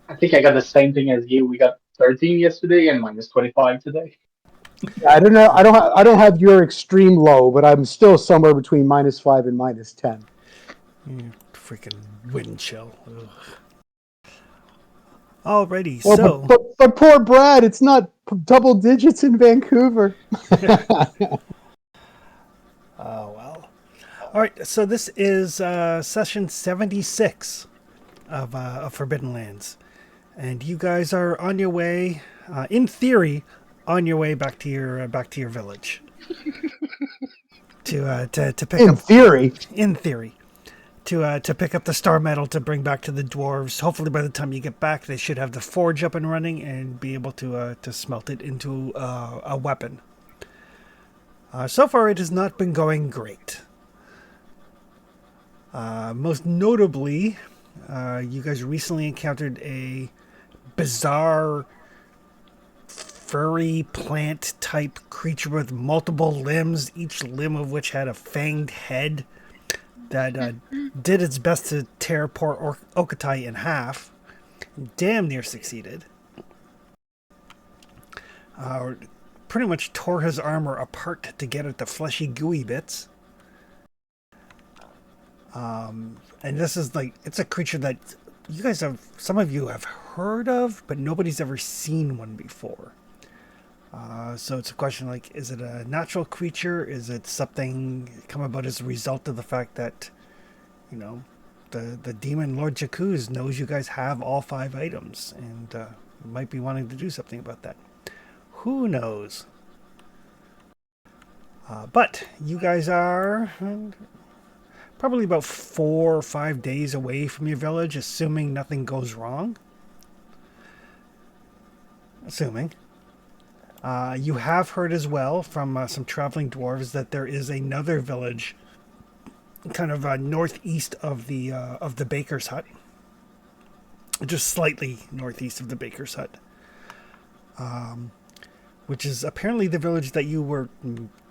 I think I got the same thing as you. We got 13 yesterday and minus 25 today. Yeah, I don't know. I don't have your extreme low, but I'm still somewhere between -5 and -10. Freaking wind chill. Ugh. Alrighty, Well, so but poor Brad, it's not double digits in Vancouver. oh well. All right, so this is session 76 of Forbidden Lands, and you guys are on your way, in theory, on your way back to your village to pick In up. theory, In theory, to pick up the star metal to bring back to the dwarves. Hopefully, by the time you get back, they should have the forge up and running and be able to smelt it into a weapon. So far, it has not been going great. Most notably, you guys recently encountered a bizarre furry plant type creature with multiple limbs, each limb of which had a fanged head that did its best to tear poor Okatai in half. Damn near succeeded. Pretty much tore his armor apart to get at the fleshy, gooey bits. And this is like, it's a creature that you guys have, some of you have heard of, but nobody's ever seen one before. So it's a question like, is it a natural creature? Is it something come about as a result of the fact that, you know, the demon Lord Jacuz knows you guys have all 5 items and might be wanting to do something about that. Who knows? But you guys are probably about 4 or 5 days away from your village, assuming nothing goes wrong. Assuming. You have heard as well from some traveling dwarves that there is another village kind of northeast of the baker's hut. Just slightly northeast of the baker's hut. Which is apparently the village that you were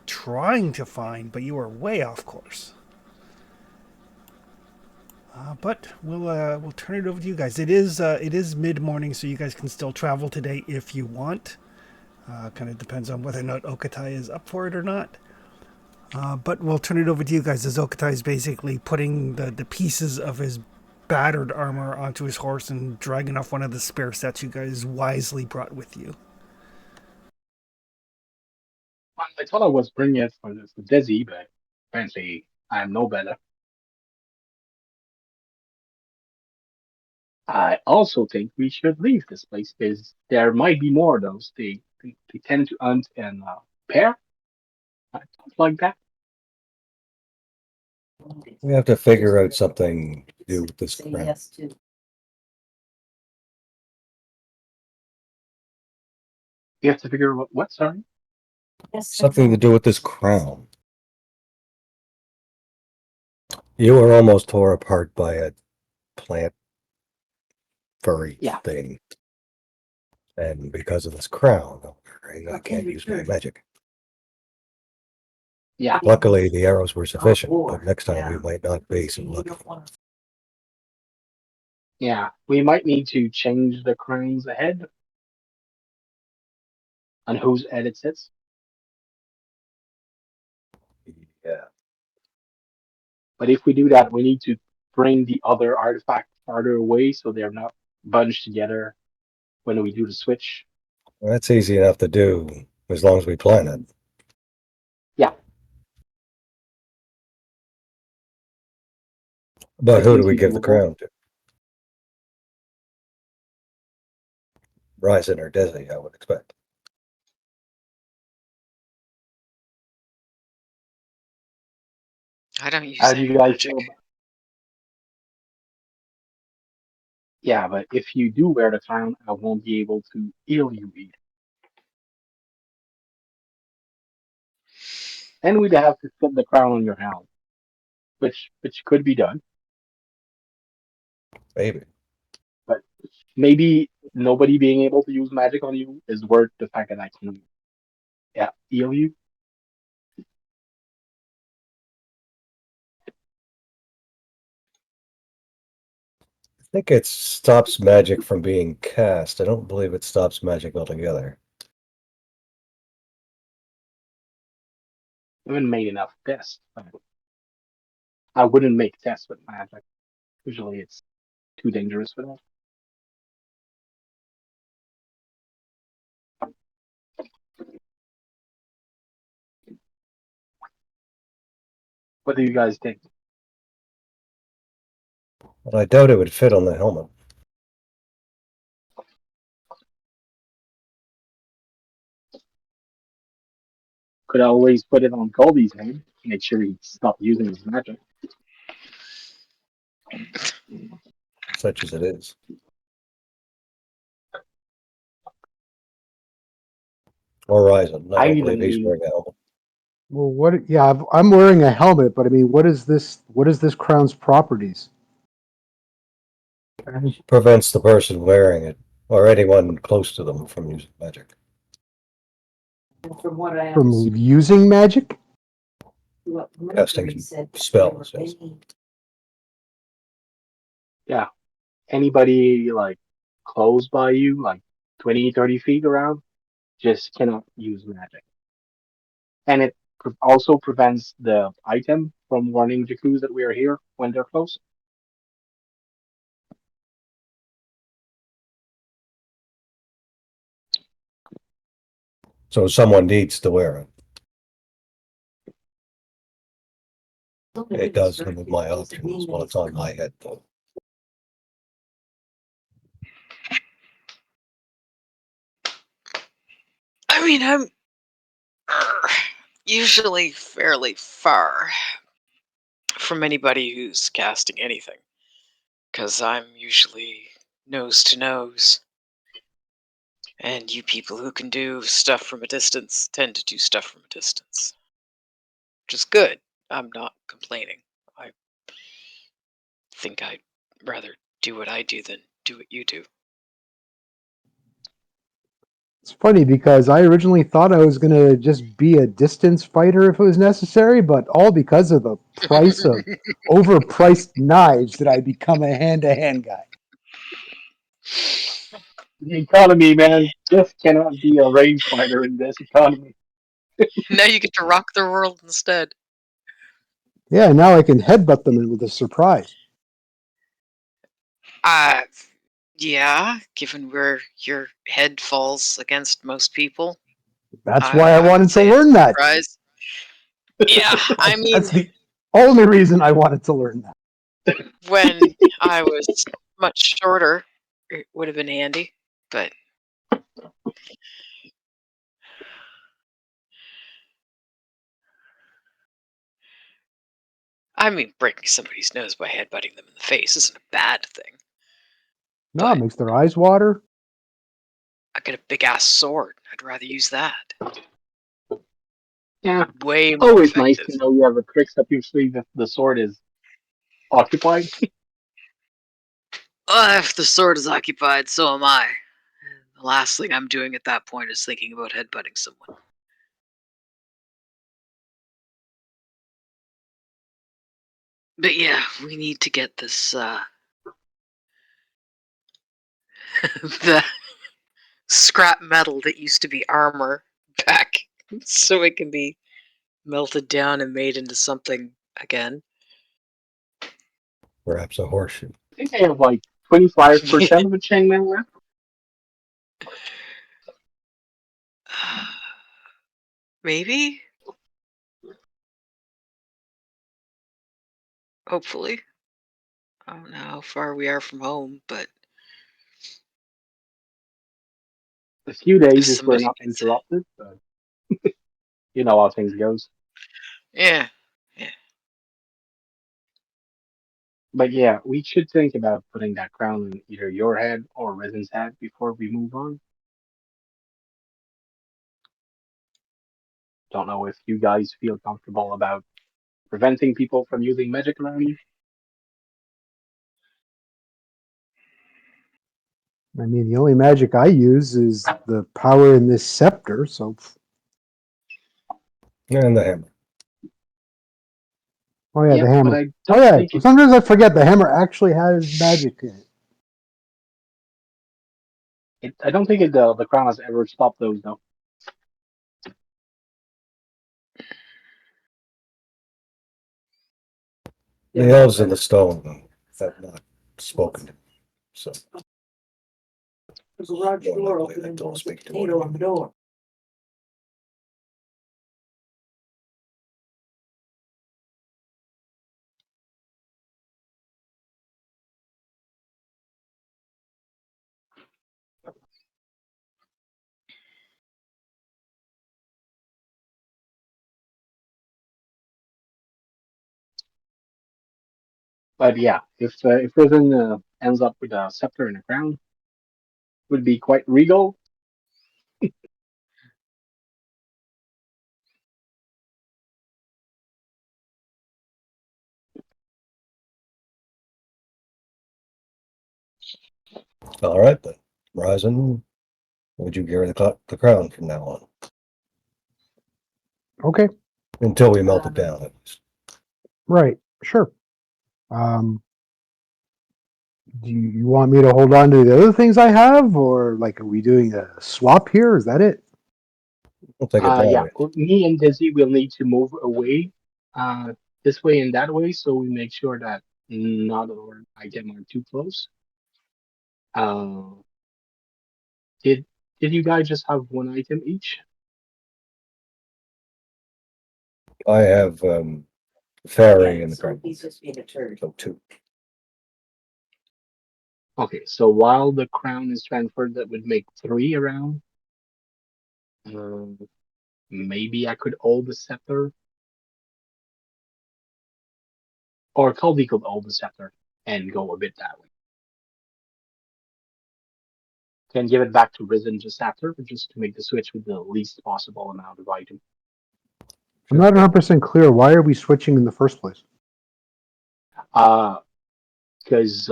trying to find, but you were way off course. But we'll turn it over to you guys. It is mid morning, so you guys can still travel today if you want. Kind of depends on whether or not Okatai is up for it or not. But we'll turn it over to you guys as Okatai is basically putting the pieces of his battered armor onto his horse and dragging off one of the spare sets you guys wisely brought with you. I thought I was bringing it for Desi, but apparently I'm no better. I also think we should leave this place because there might be more of those. They tend to hunt and pair, stuff like that. We have to figure out something to do with this crown. You have to figure out what, sorry? Something to do with this crown. You were almost tore apart by a plant furry Yeah. thing. And because of this crown, I can't use my magic. Yeah. Luckily, the arrows were sufficient, but next time we might not be so lucky. Yeah. We might need to change the crown's head on whose head it sits. Yeah. But if we do that, we need to bring the other artifacts farther away so they're not bunched together when we do the switch. Well, that's easy enough to do as long as we plan it. Yeah. But That who do seems we to be give the doable. crown to? Ryzen or Desi, I would expect. I don't use How do any you guys magic. feel? Yeah, but if you do wear the crown, I won't be able to heal you either. And we'd have to put the crown on your helm, which could be done. Maybe. But maybe nobody being able to use magic on you is worth the fact that I can, yeah, heal you. think it stops magic from being cast. I don't believe it stops magic altogether. I haven't made enough tests. I wouldn't make tests with magic. Usually it's too dangerous for that. What do you guys think? But I doubt it would fit on the helmet. Could always put it on Colby's head. Make sure he stops using his magic. Such as it is. Or Ryzen. I I don't even believe he's mean, wearing a helmet. Well, what? Yeah, I'm wearing a helmet, but I mean, what is this? What is this crown's properties? Prevents the person wearing it or anyone close to them from using magic. From what I From understood, using magic? what Casting Mercury said, spells, there were yes. many anybody like close by you, like 20, 30 feet around, just cannot use magic. And it also prevents the item from warning Jakkus that we are here when they're close. So someone needs to wear it. It does limit my options while it's on my head, though. I mean, I'm usually fairly far from anybody who's casting anything, because I'm usually nose to nose. And you people who can do stuff from a distance tend to do stuff from a distance, which is good. I'm not complaining. I think I'd rather do what I do than do what you do. It's funny because I originally thought I was going to just be a distance fighter if it was necessary, but all because of the price of overpriced knives did I become a hand-to-hand guy. The economy, man, just cannot be a rangefinder in this economy. Now you get to rock the world instead. Yeah, now I can headbutt them with a surprise. Yeah, given where your head falls against most people. That's why I would wanted to say learn that. surprise. Yeah, I mean, That's the only reason I wanted to learn that. when I was much shorter, it would have been handy, but I mean, breaking somebody's nose by headbutting them in the face isn't a bad thing. No, it But makes their eyes water. I got a big ass sword. I'd rather use that. Yeah, Way more always nice effective. to know you have a trick up your sleeve if the sword is occupied. If the sword is occupied, so am I. The last thing I'm doing at that point is thinking about headbutting someone. But yeah, we need to get this the scrap metal that used to be armor back so it can be melted down and made into something again. Perhaps a horseshoe. I think I have like 25% of a chainmail left. Maybe? Hopefully. I don't know how far we are from home, but A few if days if we're somebody not needs interrupted, but you know how things goes. yeah. But yeah, we should think about putting that crown on either your head or Rizen's head before we move on. Don't know if you guys feel comfortable about preventing people from using magic around you. I mean, the only magic I use is the power in this scepter, so. And the hammer. Oh yeah, the But hammer. I Oh don't yeah, think it. sometimes I forget the hammer actually has magic in it. I don't think the crown has ever stopped those though. The elves in the stone have not spoken to me, so There's a large More door likely open they and don't there's a speak to potato one. on the door. But yeah, if Risen ends up with a scepter and a crown, would be quite regal. all right then. Ryzen, would you give her the crown from now on? Okay, Until we melt it down, at least. right, sure. Um, do you want me to hold on to the other things I have, or like, are we doing a swap here? Is that it? We'll take it that Yeah, way. me and Dizzy will need to move away, this way and that way, so we make sure that not our item are too close. Uh, did did you guys just have one item each? I have fairy Yeah, and the so crown. he's just being a turd. So two. Okay, so while the crown is transferred, that would make three around. Maybe I could hold the scepter, or Caldy could hold the scepter and go a bit that way. Can give it back to Risen just after, just to make the switch with the least possible amount of item. I'm not 100% clear. Why are we switching in the first place? Because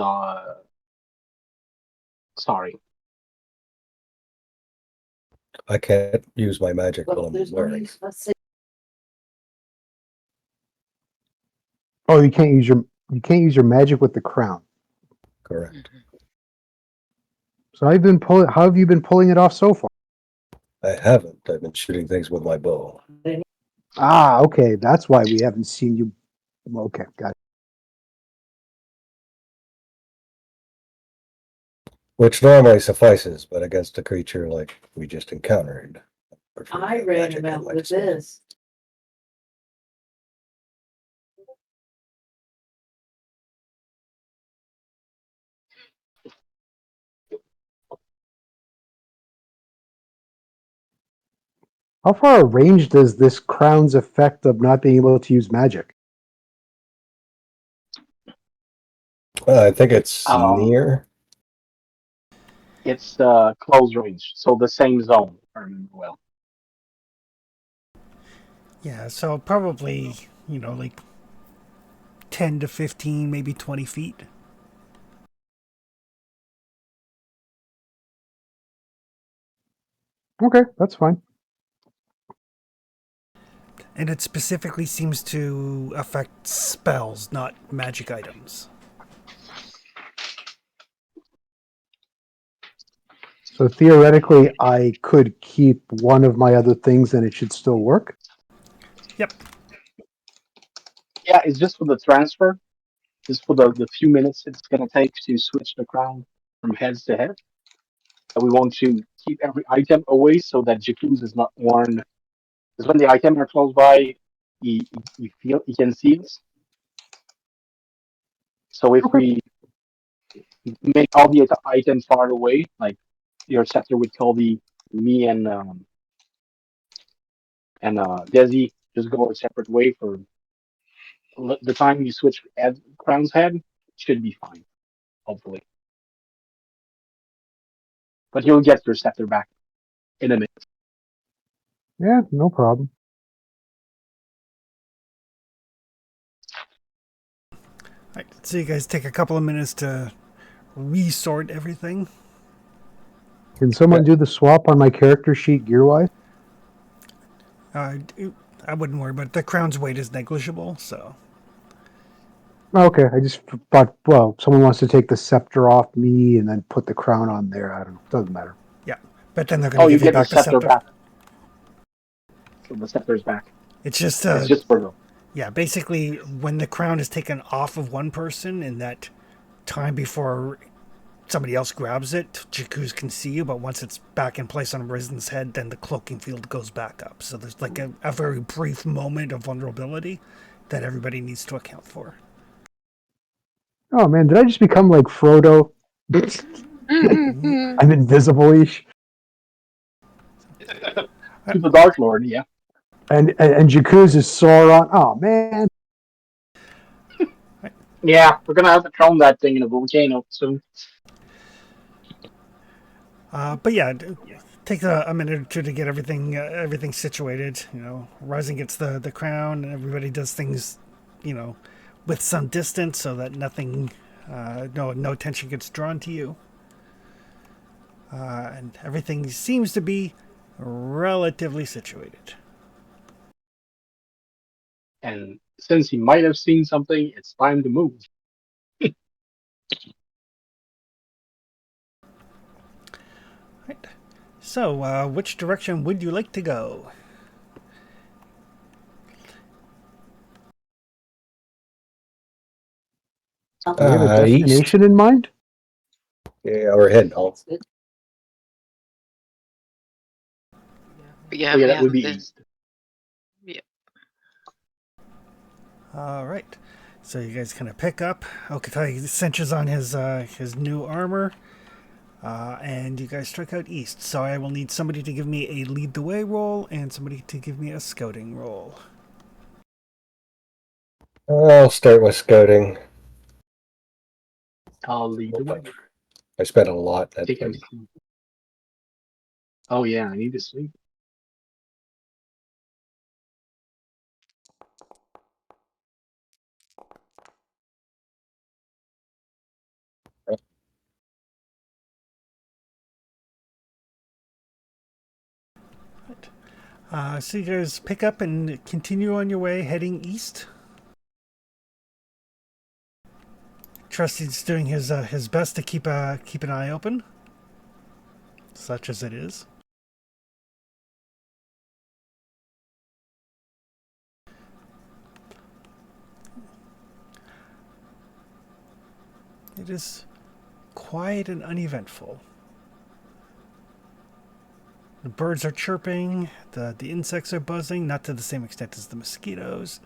sorry, I can't use my magic while Well, I'm there's no wearing. use. Let's say Oh, you can't use your magic with the crown. Correct. So I've been pulling. How have you been pulling it off so far? I haven't. I've been shooting things with my bow. Ah, okay, that's why we haven't seen you. Okay, got it. Which normally suffices, but against a creature like we just encountered. prefer to I have ran magic him at out my with disposal. this. How far range does this crown's effect of not being able to use magic? I think it's Um, near. it's close range, so the same zone. If I remember well. Yeah, so probably, like 10 to 15, maybe 20 feet. Okay, that's fine. And it specifically seems to affect spells, not magic items. So theoretically, I could keep one of my other things and it should still work. Yep. Yeah, it's just for the transfer, just for the few minutes it's gonna take to switch the crown from heads to head. And we want to keep every item away so that Jacuz is not worn. Because when the item are close by, he can see us. So if Okay. we make all the items far away, like your scepter with Colby, me and Desi just go a separate way for the time you switch Crown's head, should be fine, hopefully. But you'll get your scepter back in a minute. Yeah, no problem. Right, so you guys take a couple of minutes to resort everything. Can someone do the swap on my character sheet gear-wise? Uh, I wouldn't worry, but the crown's weight is negligible, so. Okay, I just thought, well, someone wants to take the scepter off me and then put the crown on there. I don't know. Doesn't matter. Yeah, but then they're going Oh, to you give you get the back the scepter scepter. back. So the scepter's back. It's just It's just for the. yeah, basically when the crown is taken off of one person in that time before somebody else grabs it, Jakuz can see you, but once it's back in place on Risen's head, then the cloaking field goes back up. So there's like a very brief moment of vulnerability that everybody needs to account for. Oh man, did I just become like Frodo? I'm invisible-ish. To the Dark Lord, yeah. And Jakuz is Sauron. Oh man. Yeah, we're gonna have to throw that thing in a volcano soon. But yeah, take a minute or two to get everything situated. You know, Rising gets the crown, and everybody does things, you know, with some distance so that nothing, no attention gets drawn to you. And everything seems to be relatively situated. And since he might have seen something, it's time to move. Right. So, which direction would you like to go? Do you have a East. destination in mind? Yeah, we're heading home. Yeah, So yeah, that would be the- east. All right. So you guys kind of pick up. Okatai cinches on his new armor, and you guys strike out east. So I will need somebody to give me a lead the way roll and somebody to give me a scouting roll. I'll start with scouting. I'll lead the way. I spent a lot that Take him. day. Oh yeah, I need to sleep. So you guys pick up and continue on your way, heading east. Trusty's doing his best to keep an eye open, such as it is. It is quiet and uneventful. The birds are chirping, the insects are buzzing, not to the same extent as the mosquitoes.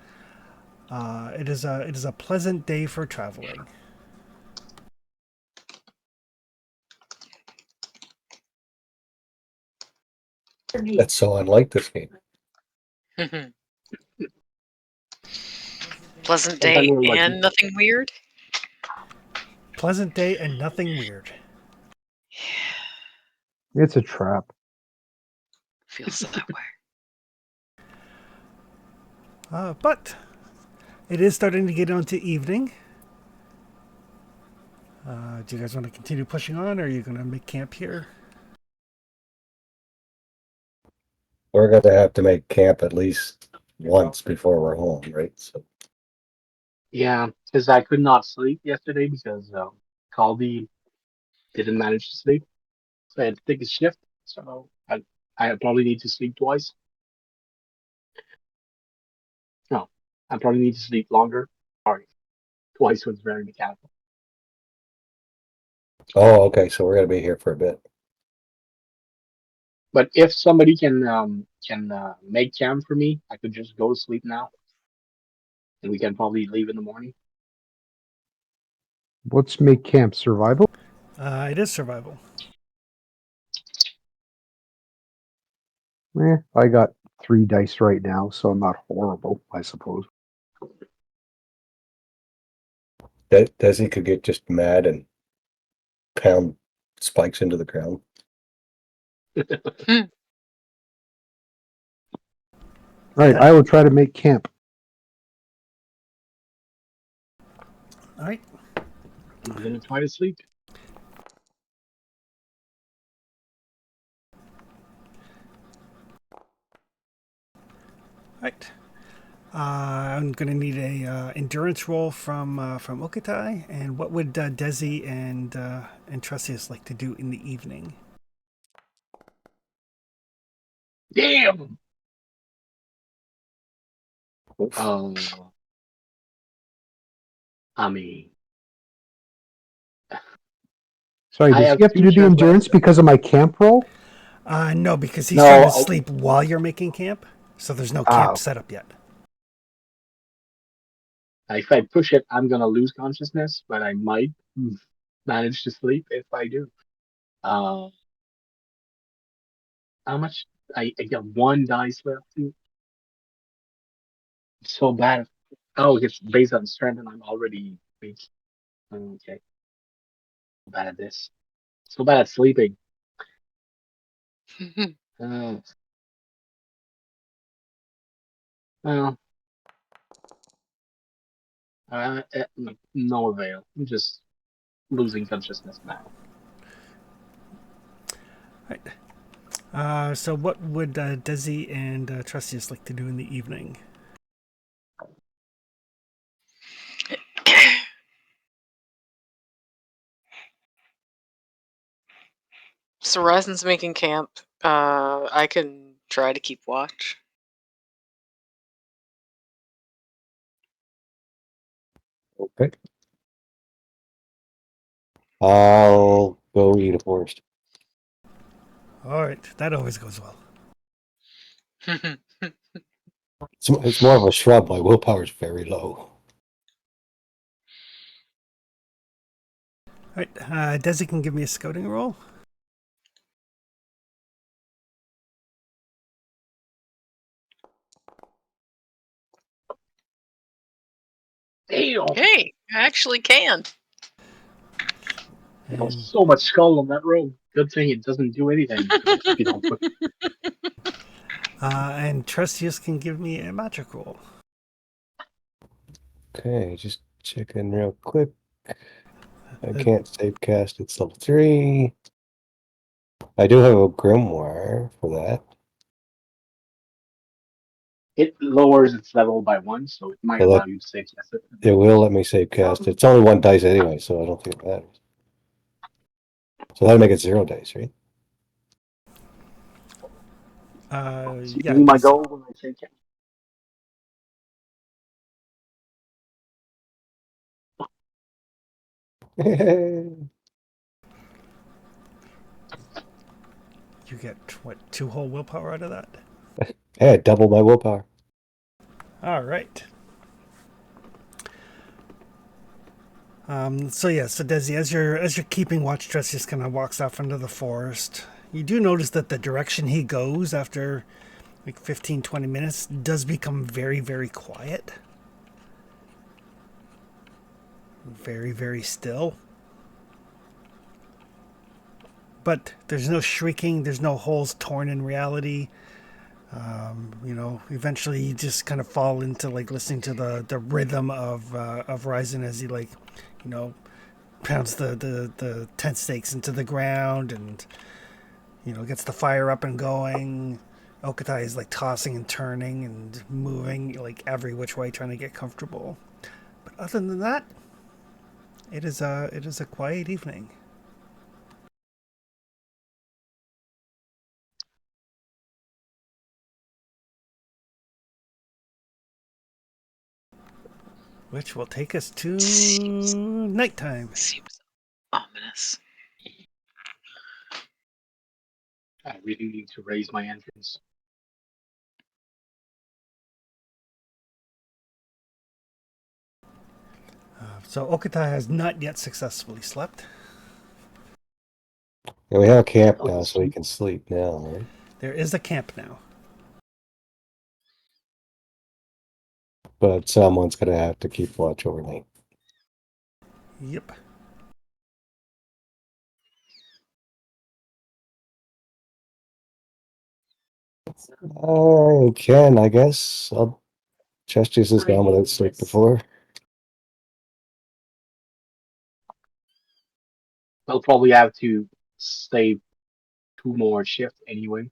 It is a pleasant day for traveling. That's so unlike this game. Pleasant Sometimes day we're lucky. and nothing weird. Pleasant day and nothing weird. It's a trap. Feels that way. But it is starting to get onto evening. Do you guys want to continue pushing on, or are you going to make camp here? We're going to have to make camp at least once before we're home, right? So Yeah, because I could not sleep yesterday because Caldy didn't manage to sleep. So I had to take a shift. So I probably need to sleep twice. No, I probably need to sleep longer. Sorry, twice was very mechanical. oh, okay. So we're going to be here for a bit. But if somebody can make camp for me, I could just go to sleep now, and we can probably leave in the morning. Let's make camp survival. It is survival. I got 3 dice right now, so I'm not horrible, I suppose. Desi could get just mad and pound spikes into the ground. Right, I will try to make camp. All right. I'm gonna try to sleep. Right. I'm going to need a endurance roll from Okatai. And what would Desi and Trussius like to do in the evening? Damn. I mean, Sorry, I does have he have to two do the short endurance rests. because of my camp roll? No, because he's No, trying to sleep while you're making camp, so there's no camp Ah. set up yet. If I push it, I'm gonna lose consciousness, but I might manage to sleep if I do. Uh, how much? I got one dice left. Too. So bad. Oh, it's based on strength, and I'm already weak. Okay, so bad at this. So bad at sleeping. Uh, well, no avail. I'm just losing consciousness now. Right. So what would Desi and Trussius like to do in the evening? So Ryzen's making camp. I can try to keep watch. Okay. I'll go eat a forest. All right, that always goes well. It's more of a shrub. My willpower is very low. All right, Desi can give me a scouting roll. Damn! Hey, I actually can. There was And, so much skull on that road. Good thing it doesn't do anything. If you don't put and Trussius can give me a magic roll. Okay, just check in real quick. I Uh, can't save cast. It's level 3. I do have a grimoire for that. it lowers its level by one, so it might So allow that you to save cast it. it will let me save cast. It's only 1 dice anyway, so I don't think it matters. So that'll make it 0 dice, right? See Yeah, I my believe so. goal when I say cast. You get what, 2 whole willpower out of that? Yeah, double my willpower. All right. So Desi, as you're keeping watch, Trussius kind of walks off into the forest. You do notice that the direction he goes after like 15, 20 minutes does become very, very quiet. Very, very still. But there's no shrieking, there's no holes torn in reality. Eventually you just kind of fall into like listening to the rhythm of Ryzen as he like, pounds the tent stakes into the ground and gets the fire up and going. Okatai is like tossing and turning and moving like every which way trying to get comfortable. But other than that, it is a quiet evening. Which will take us to nighttime. Seems ominous. I really need to raise my entrance. So Okatai has not yet successfully slept. Yeah, we have a camp Oh, now, it's so we can sleep now, right? There is a camp now. But someone's gonna have to keep watch overnight. Yep. I can, I guess. Justice has gone without sleep before. I'll probably have to save 2 more shifts anyway.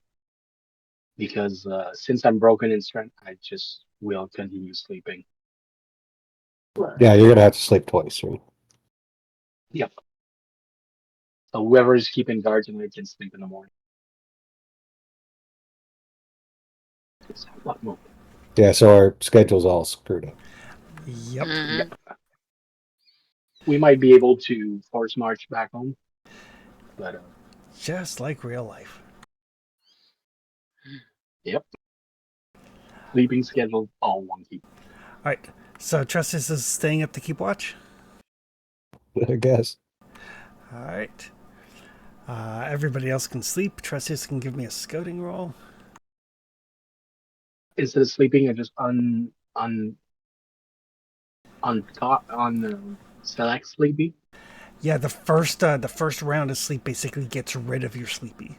Because since I'm broken in strength, I just will continue sleeping. Yeah, you're gonna have to sleep twice, right? So whoever is keeping guard tonight can sleep in the morning. It's a lot more. Yeah, so our schedule's all screwed up. Yep. Mhm. Yep. We might be able to force march back home, but Just like real life. yep. Sleeping schedule all wonky. All right. So Trestus is staying up to keep watch. I guess. All right. Everybody else can sleep. Trestus can give me a scouting roll. Instead of sleeping, I just select sleepy. Yeah, the first round of sleep basically gets rid of your sleepy.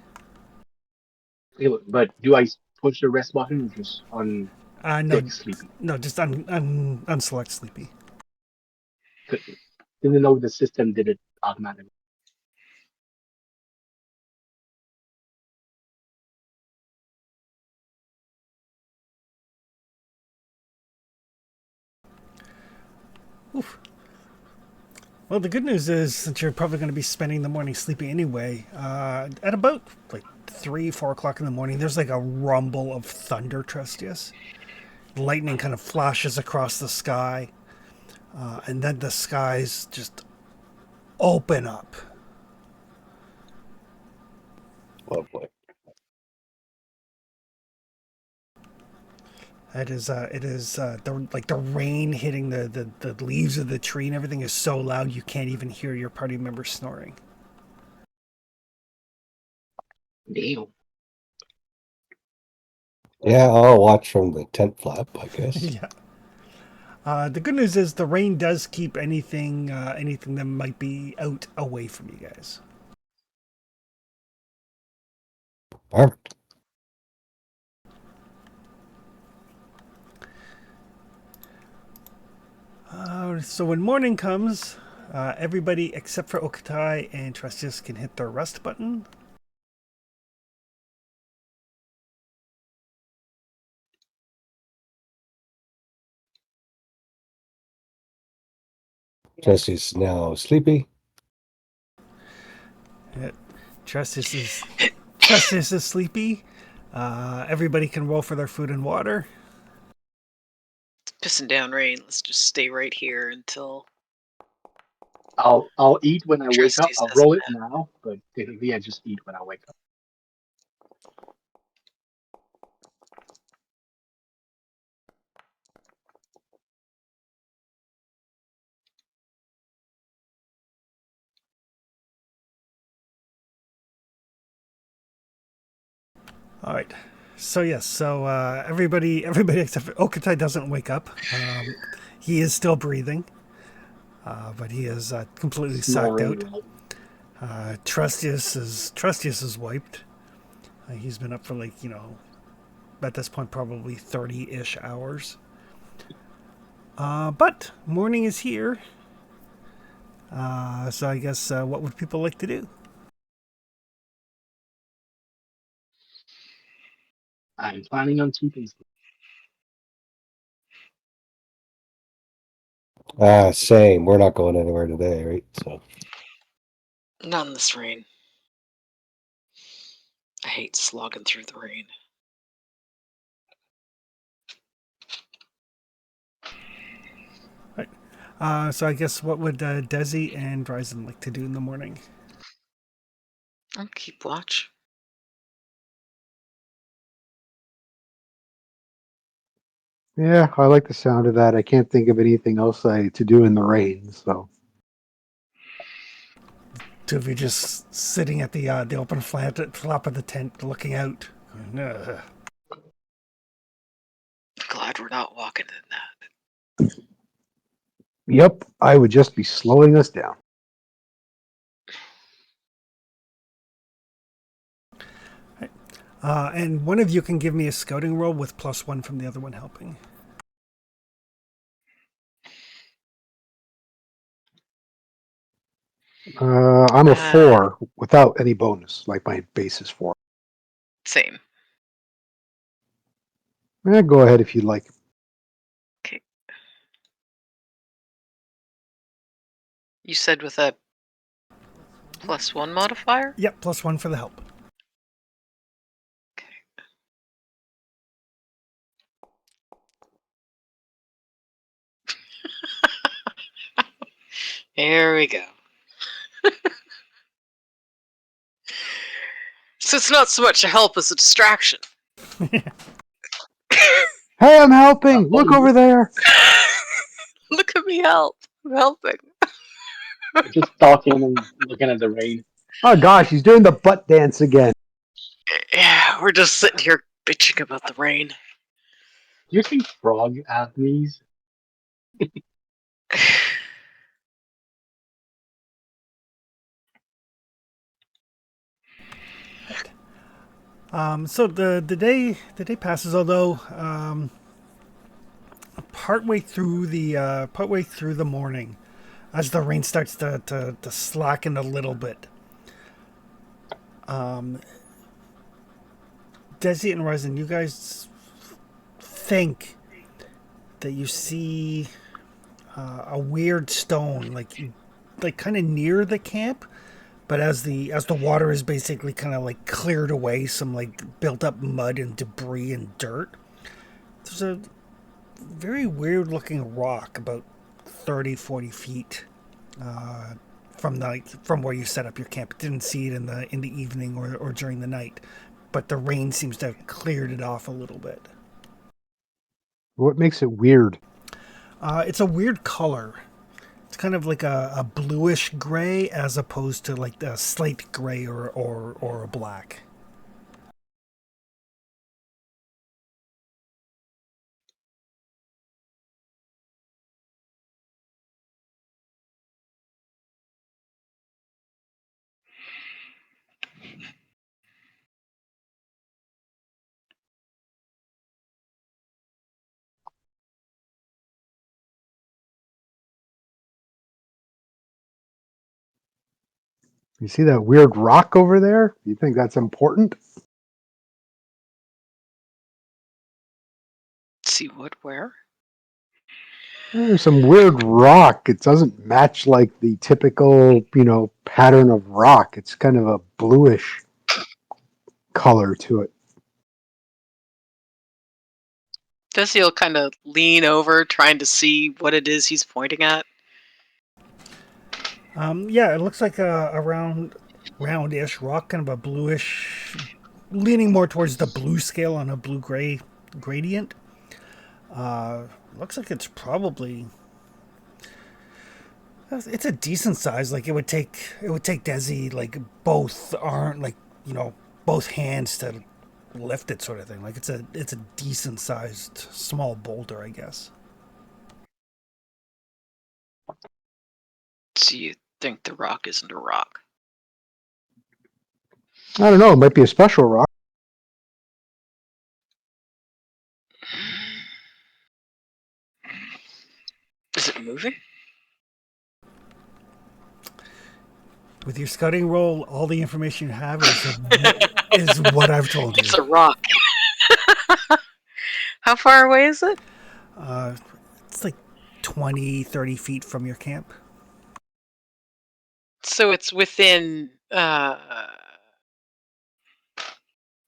But do I push the rest button or just on No, sleepy? no, just unselect sleepy. Didn't know the system did it automatically. Oof. Well, the good news is that you're probably going to be spending the morning sleeping anyway. At about like 3, 4 o'clock in the morning, there's like a rumble of thunder, Trustius. Lightning kind of flashes across the sky, and then the skies just open up. Lovely. It is the rain hitting the leaves of the tree and everything is so loud you can't even hear your party members snoring. Damn. Yeah, I'll watch from the tent flap, I guess. Yeah. The good news is the rain does keep anything that might be out away from you guys. Perfect. So when morning comes, everybody except for Okatai and Trustius can hit their rest button. Jesse's now sleepy. Trustius is sleepy. Everybody can roll for their food and water. It's pissing down rain. Let's just stay right here until. I'll eat when I wake up. Trustees I'll doesn't roll it have- now, but typically I just eat when I wake up. All right. So yes. So everybody except for Okatai doesn't wake up. He is still breathing, but he is completely socked out. Trustius is wiped. He's been up for at this point probably 30-ish hours. But morning is here. So I guess what would people like to do? I'm planning on keeping sleep. Same. We're not going anywhere today, right? So Not in this rain. I hate slogging through the rain. So I guess what would Desi and Ryzen like to do in the morning? I'll keep watch. Yeah, I like the sound of that. I can't think of anything else to do in the rain. So Two of you just sitting at the open flap of the tent, looking out. Glad we're not walking in that. yep, I would just be slowing us down. And one of you can give me a scouting roll with +1 from the other one helping. I'm a 4 without any bonus, like my base is 4. Same. Go ahead if you'd like. You said with a +1 modifier? Yep, +1 for the help. Here we go. So it's not so much a help as a distraction. Hey, I'm helping. Look over there. Look at me help. I'm helping. Just talking and looking at the rain. Oh gosh, he's doing the butt dance again. Yeah, we're just sitting here bitching about the rain. Do you think frog have knees? So the day passes, although partway through the morning, as the rain starts to slacken a little bit. Desi and Ryzen, you guys think that you see a weird stone, like kind of near the camp, but as the water is basically kind of like cleared away some like built up mud and debris and dirt. There's a very weird looking rock about 30-40 feet from where you set up your camp. Didn't see it in the evening or during the night, but the rain seems to have cleared it off a little bit. What makes it weird? It's a weird color. It's kind of like a bluish gray as opposed to like a slate gray or a black. You see that weird rock over there? You think that's important? See what, where? There's some weird rock. It doesn't match like the typical, pattern of rock. It's kind of a bluish color to it. Desi will kind of lean over, trying to see what it is he's pointing at. Yeah, it looks like a roundish rock, kind of a bluish, leaning more towards the blue scale on a blue-gray gradient. Looks like it's probably it's a decent size. Like it would take Desi like both both hands to lift it, sort of thing. Like it's a decent sized small boulder, I guess. So you think the rock isn't a rock? I don't know. It might be a special rock. Is it moving? With your scouting roll, all the information you have is what I've told you. It's a rock. How far away is it? It's like 20-30 feet from your camp. So it's within.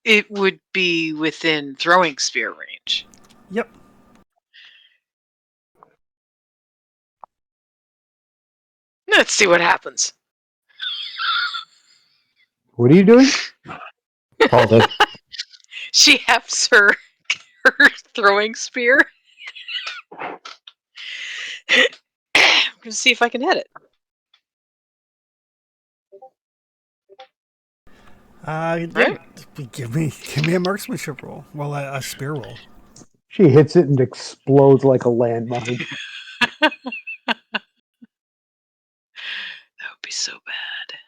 It would be within throwing spear range. Yep. Let's see what happens. What are you doing? All that She hefts her throwing spear. I'm gonna see if I can hit it. Yeah, Right. give me a marksmanship roll. Well, a spear roll. She hits it and explodes like a landmine. That would be so bad.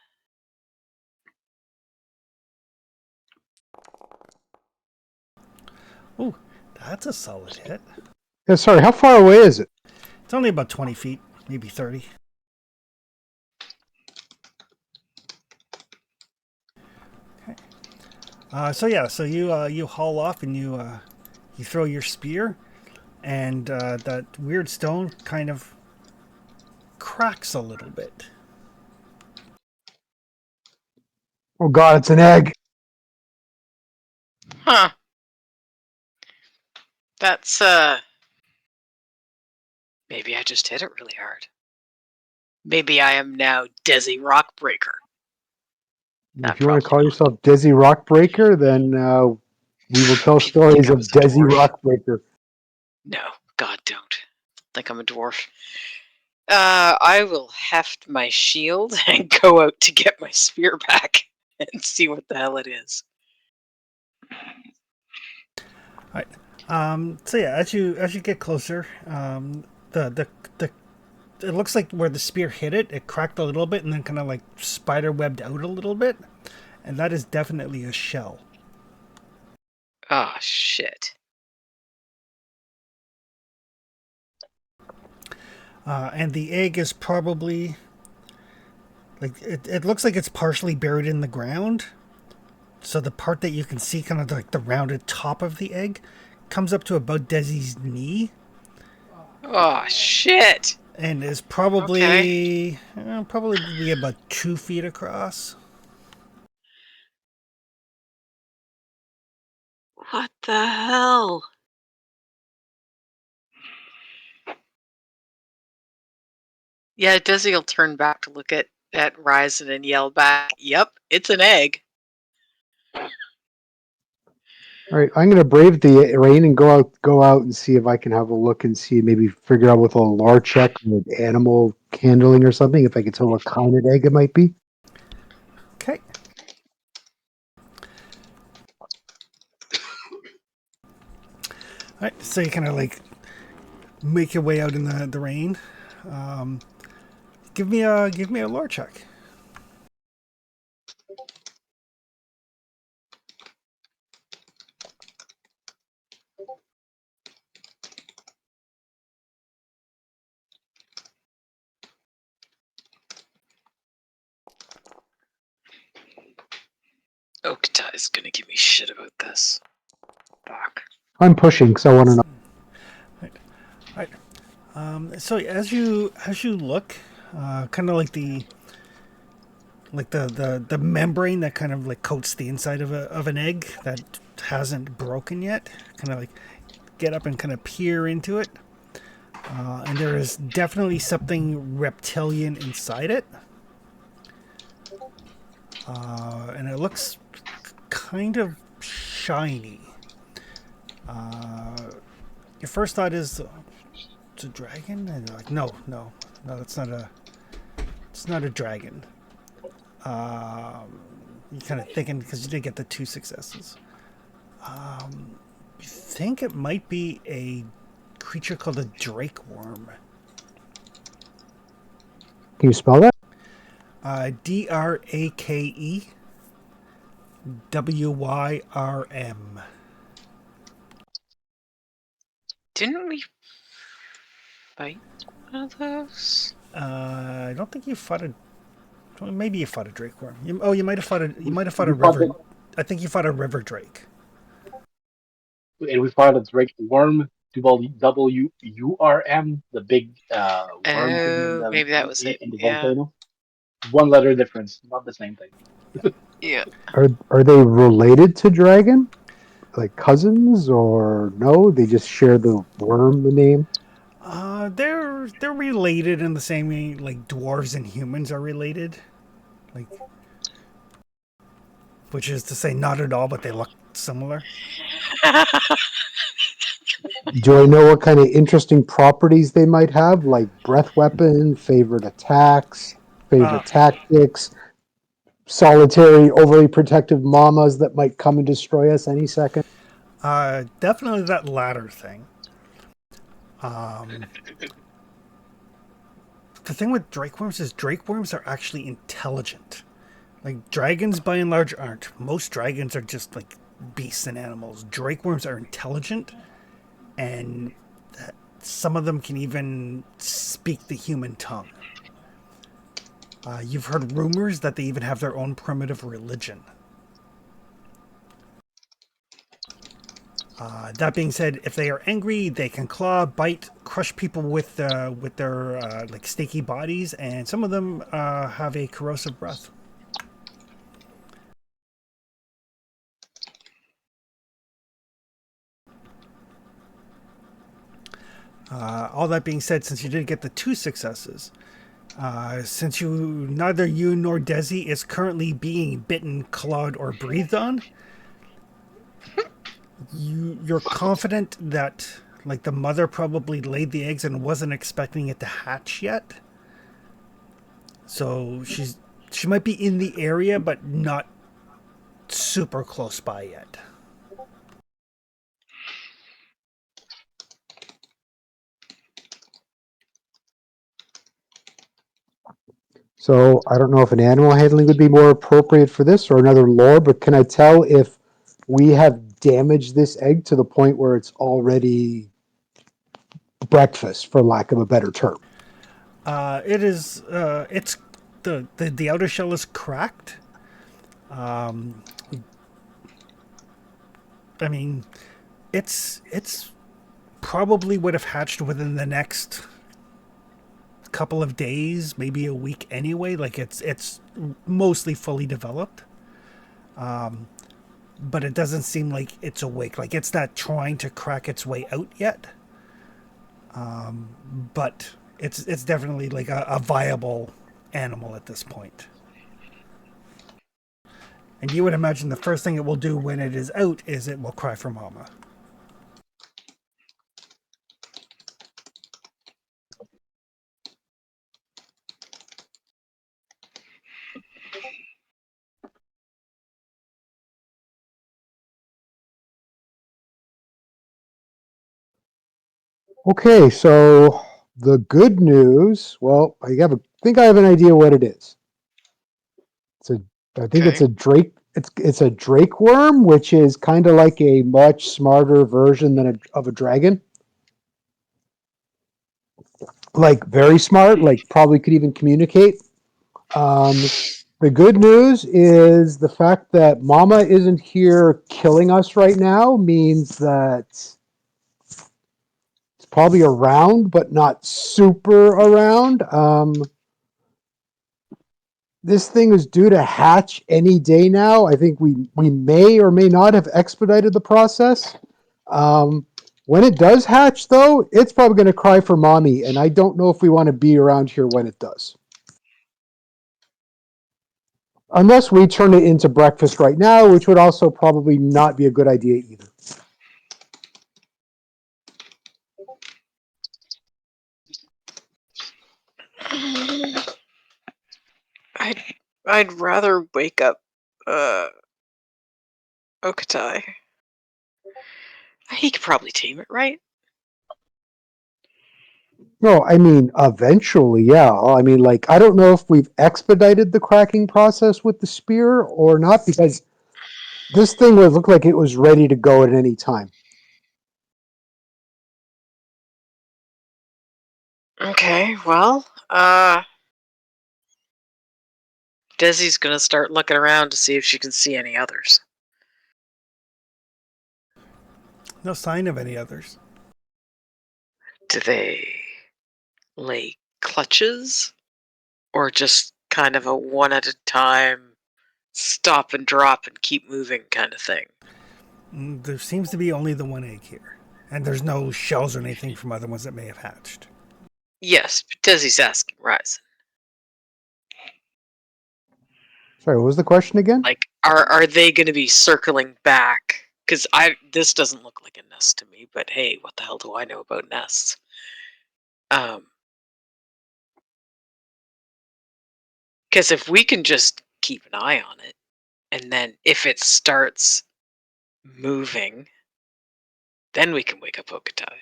Oh, that's a solid hit. Yeah, sorry, how far away is it? It's only about 20 feet, maybe 30. Okay. So you haul off and you throw your spear, and that weird stone kind of cracks a little bit. Oh God, it's an egg. Huh. That's, maybe I just hit it really hard. Maybe I am now Desi Rockbreaker. If you want to call yourself Desi Rockbreaker, then we will tell stories I of was a Desi dwarf. Rockbreaker. No, God, don't. Think I'm a dwarf. I will heft my shield and go out to get my spear back and see what the hell it is. So yeah, as you get closer, the it looks like where the spear hit it, it cracked a little bit and then kind of like spider webbed out a little bit, and that is definitely a shell. Oh, shit. And the egg is probably like it looks like it's partially buried in the ground. So the part that you can see, kind of like the rounded top of the egg, comes up to about Desi's knee. Oh, shit. And is probably probably about 2 feet across. What the hell? Yeah, Desi will turn back to look at Ryzen and yell back, "Yep, it's an egg." All right, I'm going to brave the rain and go out and see if I can have a look and see, maybe figure out with a lore check with animal handling or something, if I can tell what kind of egg it might be. Okay. Alright, so you kind of like make your way out in the rain. Give me a lore check. Okatai's gonna give me shit about this. Fuck. I'm pushing because I want to know. Right. So as you look, kind of like the membrane that kind of like coats the inside of an egg that hasn't broken yet, kind of like get up and kind of peer into it, and there is definitely something reptilian inside it, and it looks kind of shiny. Your first thought is, it's a dragon, and you're like, no, that's not a. It's not a dragon. You're kind of thinking, because you did get the 2 successes. You think it might be a creature called a drake worm. Can you spell that? DrakeWyrm. Didn't we fight one of those? I don't think you fought a. Maybe you fought a drake worm. You might have fought a. You might have fought a We fought river. I think you fought a river drake. And we fought a drake worm, WURM, the big worm thing Oh, maybe that was it. in the Yeah. volcano. 1 letter difference, not the same thing. Yeah. Are they related to dragon? Like cousins, or no? They just share the worm, the name. They're related in the same way like dwarves and humans are related, like, which is to say not at all, but they look similar. Do I know what kind of interesting properties they might have, like breath weapon, favorite attacks, favorite tactics, solitary, overly protective mamas that might come and destroy us any second? Definitely that latter thing. The thing with drake worms is drake worms are actually intelligent. Like, dragons by and large aren't. Most dragons are just like beasts and animals. Drake worms are intelligent, and some of them can even speak the human tongue. You've heard rumors that they even have their own primitive religion. That being said, if they are angry, they can claw, bite, crush people with their like snaky bodies, and some of them have a corrosive breath. All that being said, since you did get the 2 successes, since neither you nor Desi is currently being bitten, clawed, or breathed on, you're confident that like the mother probably laid the eggs and wasn't expecting it to hatch yet. So she might be in the area, but not super close by yet. So I don't know if an animal handling would be more appropriate for this or another lore, but can I tell if we have damaged this egg to the point where it's already breakfast, for lack of a better term? It is. It's the outer shell is cracked. I mean, it's probably would have hatched within the next couple of days, maybe a week anyway. Like it's mostly fully developed. But it doesn't seem like it's awake. Like it's not trying to crack its way out yet. But it's definitely like a viable animal at this point. And you would imagine the first thing it will do when it is out is it will cry for mama. Okay, so the good news, well, think I have an idea what it is. I think it's Okay. a drake. It's a drake worm, which is kind of like a much smarter version of a dragon. Like very smart, like probably could even communicate. The good news is the fact that Mama isn't here killing us right now means that it's probably around, but not super around. This thing is due to hatch any day now. I think we may or may not have expedited the process. When it does hatch, though, it's probably going to cry for mommy, and I don't know if we want to be around here when it does. Unless we turn it into breakfast right now, which would also probably not be a good idea either. I'd rather wake up Okatai. He could probably tame it, right? No, I mean, eventually, yeah. I mean, like, I don't know if we've expedited the cracking process with the spear or not, because this thing would look like it was ready to go at any time. Okay, well, Desi's gonna start looking around to see if she can see any others. No sign of any others. Do they lay clutches? Or just kind of a one at a time, stop and drop and keep moving kind of thing? There seems to be only the one egg here. And there's no shells or anything from other ones that may have hatched. Yes, but Desi's asking Ryzen. Sorry, what was the question again? Like, are they going to be circling back? Because this doesn't look like a nest to me, but hey, what the hell do I know about nests? Because if we can just keep an eye on it, and then if it starts moving, then we can wake up Okatai.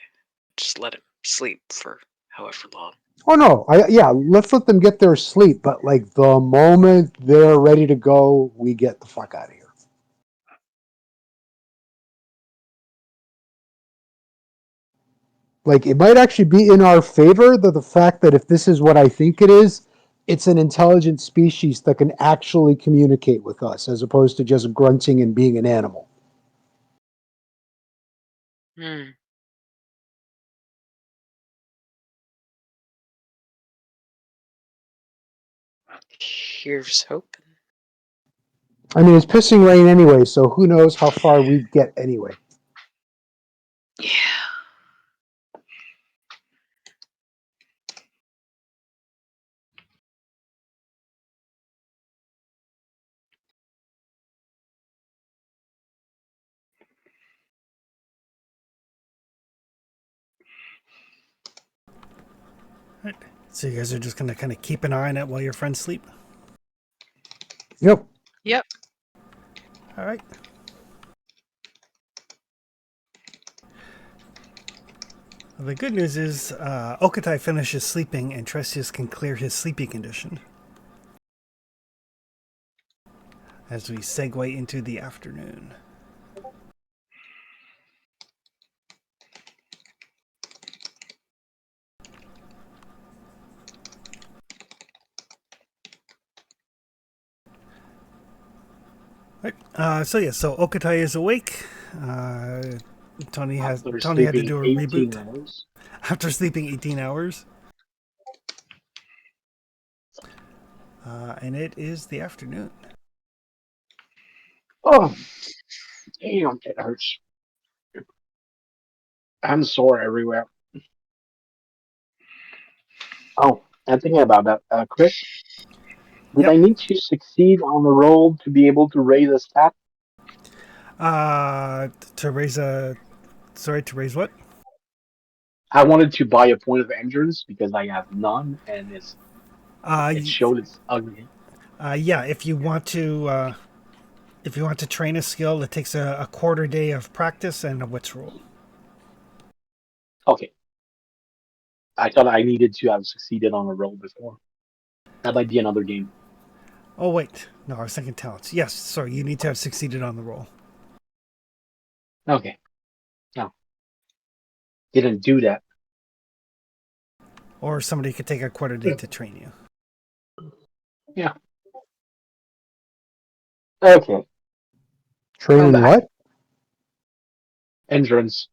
Just let him sleep for however long. Oh no, let's let them get their sleep, but like the moment they're ready to go, we get the fuck out of here. Like it might actually be in our favor that the fact that if this is what I think it is, it's an intelligent species that can actually communicate with us as opposed to just grunting and being an animal. Here's hoping. I mean, it's pissing rain anyway, so who knows how far we'd get anyway. Yeah. Right. So you guys are just gonna kind of keep an eye on it while your friends sleep. Yep. Yep. All right. Well, the good news is Okatai finishes sleeping and Tresius can clear his sleepy condition. As we segue into the afternoon. Right. So Okatai is awake. Tony had After to do a 18 reboot hours. after sleeping 18 hours. And it is the afternoon. Oh, damn, it hurts. I'm sore everywhere. Oh, I'm thinking about that. Chris, did Yep. I need to succeed on the roll to be able to raise a stat? To raise a to raise what? I wanted to buy a point of endurance because I have none, and it Y- showed it's ugly. yeah. If you want to train a skill, it takes a quarter day of practice and a wits roll. Okay, I thought I needed to have succeeded on a roll before. That might be another game. Oh wait, no, I was thinking talents. Yes, sorry, you need to have succeeded on the roll, Okay, no, didn't do that. or somebody could take a quarter day to train you. Yeah. Okay, I'm Training back. what? Endurance.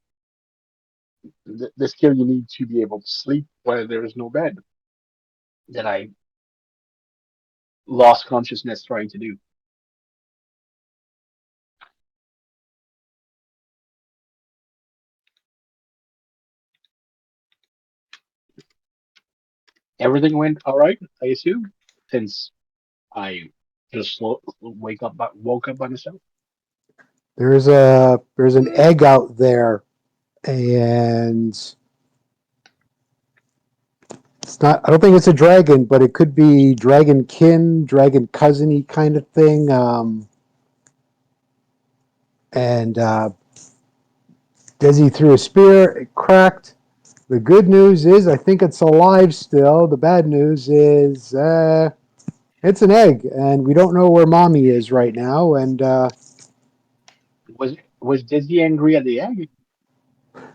The skill you need to be able to sleep while there is no bed. That I lost consciousness trying to do. Everything went all right, I assume, since I just woke up by myself. There's an egg out there, and it's not. I don't think it's a dragon, but it could be dragon kin, dragon cousiny kind of thing. And Desi threw a spear. It cracked. The good news is I think it's alive still. The bad news is it's an egg, and we don't know where mommy is right now. And Was Dizzy angry at the egg?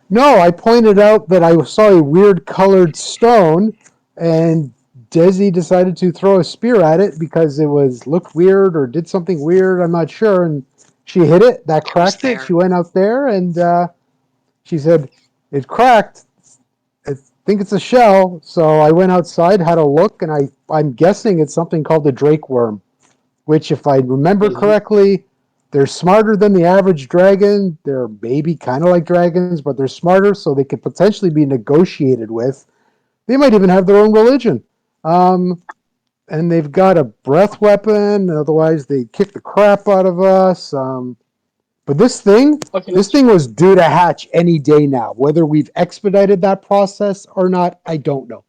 no, I pointed out that I saw a weird colored stone, and Desi decided to throw a spear at it because it was looked weird or did something weird. I'm not sure, and she hit it. That It was cracked it. there. She went out there and she said it cracked. I think it's a shell. So I went outside, had a look, and I'm guessing it's something called the drake worm, which, if I remember Does he? correctly, they're smarter than the average dragon. They're maybe kind of like dragons, but they're smarter, so they could potentially be negotiated with. They might even have their own religion. And they've got a breath weapon. Otherwise, they kick the crap out of us. But Okay, this thing was due to hatch any day now. Whether we've expedited that process or not, I don't know.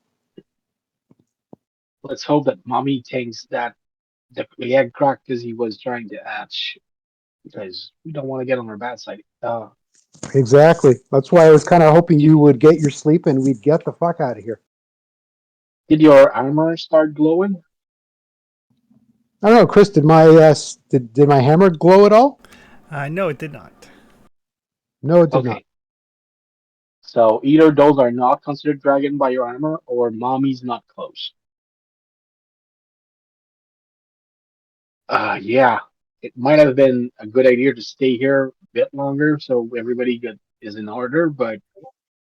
let's hope that mommy thinks that the egg cracked because he was trying to hatch. Because we don't want to get on her bad side. Exactly. That's why I was kind of hoping you would get your sleep and we'd get the fuck out of here. Did your armor start glowing? I don't know, Chris. Did my hammer glow at all? No, it did not. No, it did not. Okay. So either those are not considered dragon by your armor, or mommy's not close. Yeah. It might have been a good idea to stay here a bit longer so everybody is in order, but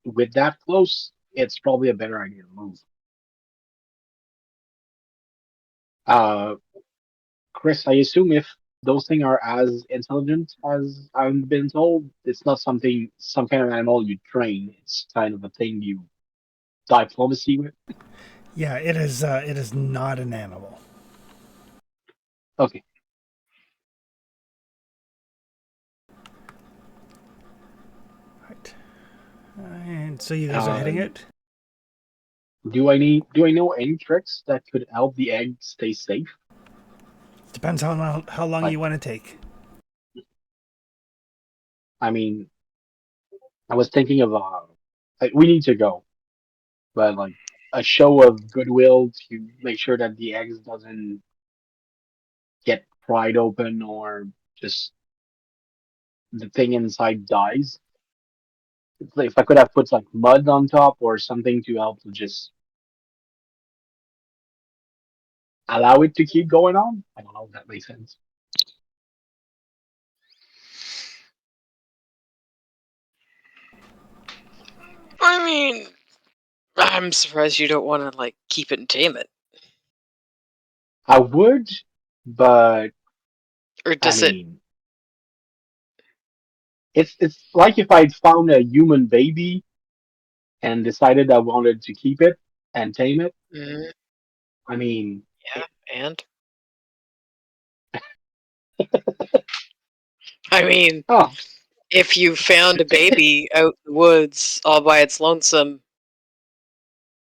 with that close, it's probably a better idea to move. Uh, Chris, I assume if those things are as intelligent as I've been told, it's not something, some kind of animal you train. It's kind of a thing you diplomacy with. Yeah, it is. It is not an animal. Okay. Right. And so you guys are Uh, hitting it. do I know any tricks that could help the egg stay safe? Depends how long Like, you want to take. I mean, I was thinking of we need to go, but like a show of goodwill to make sure that the eggs doesn't get pried open or just the thing inside dies. It's like if I could have put like mud on top or something to help to just allow it to keep going on. I don't know if that makes sense. I mean, I'm surprised you don't want to like keep it and tame it, I would, but or I does it? mean, it's like if I'd found a human baby and decided I wanted to keep it and tame it. Mm, I mean, yeah, and I mean, oh if you found a baby out in the woods all by its lonesome,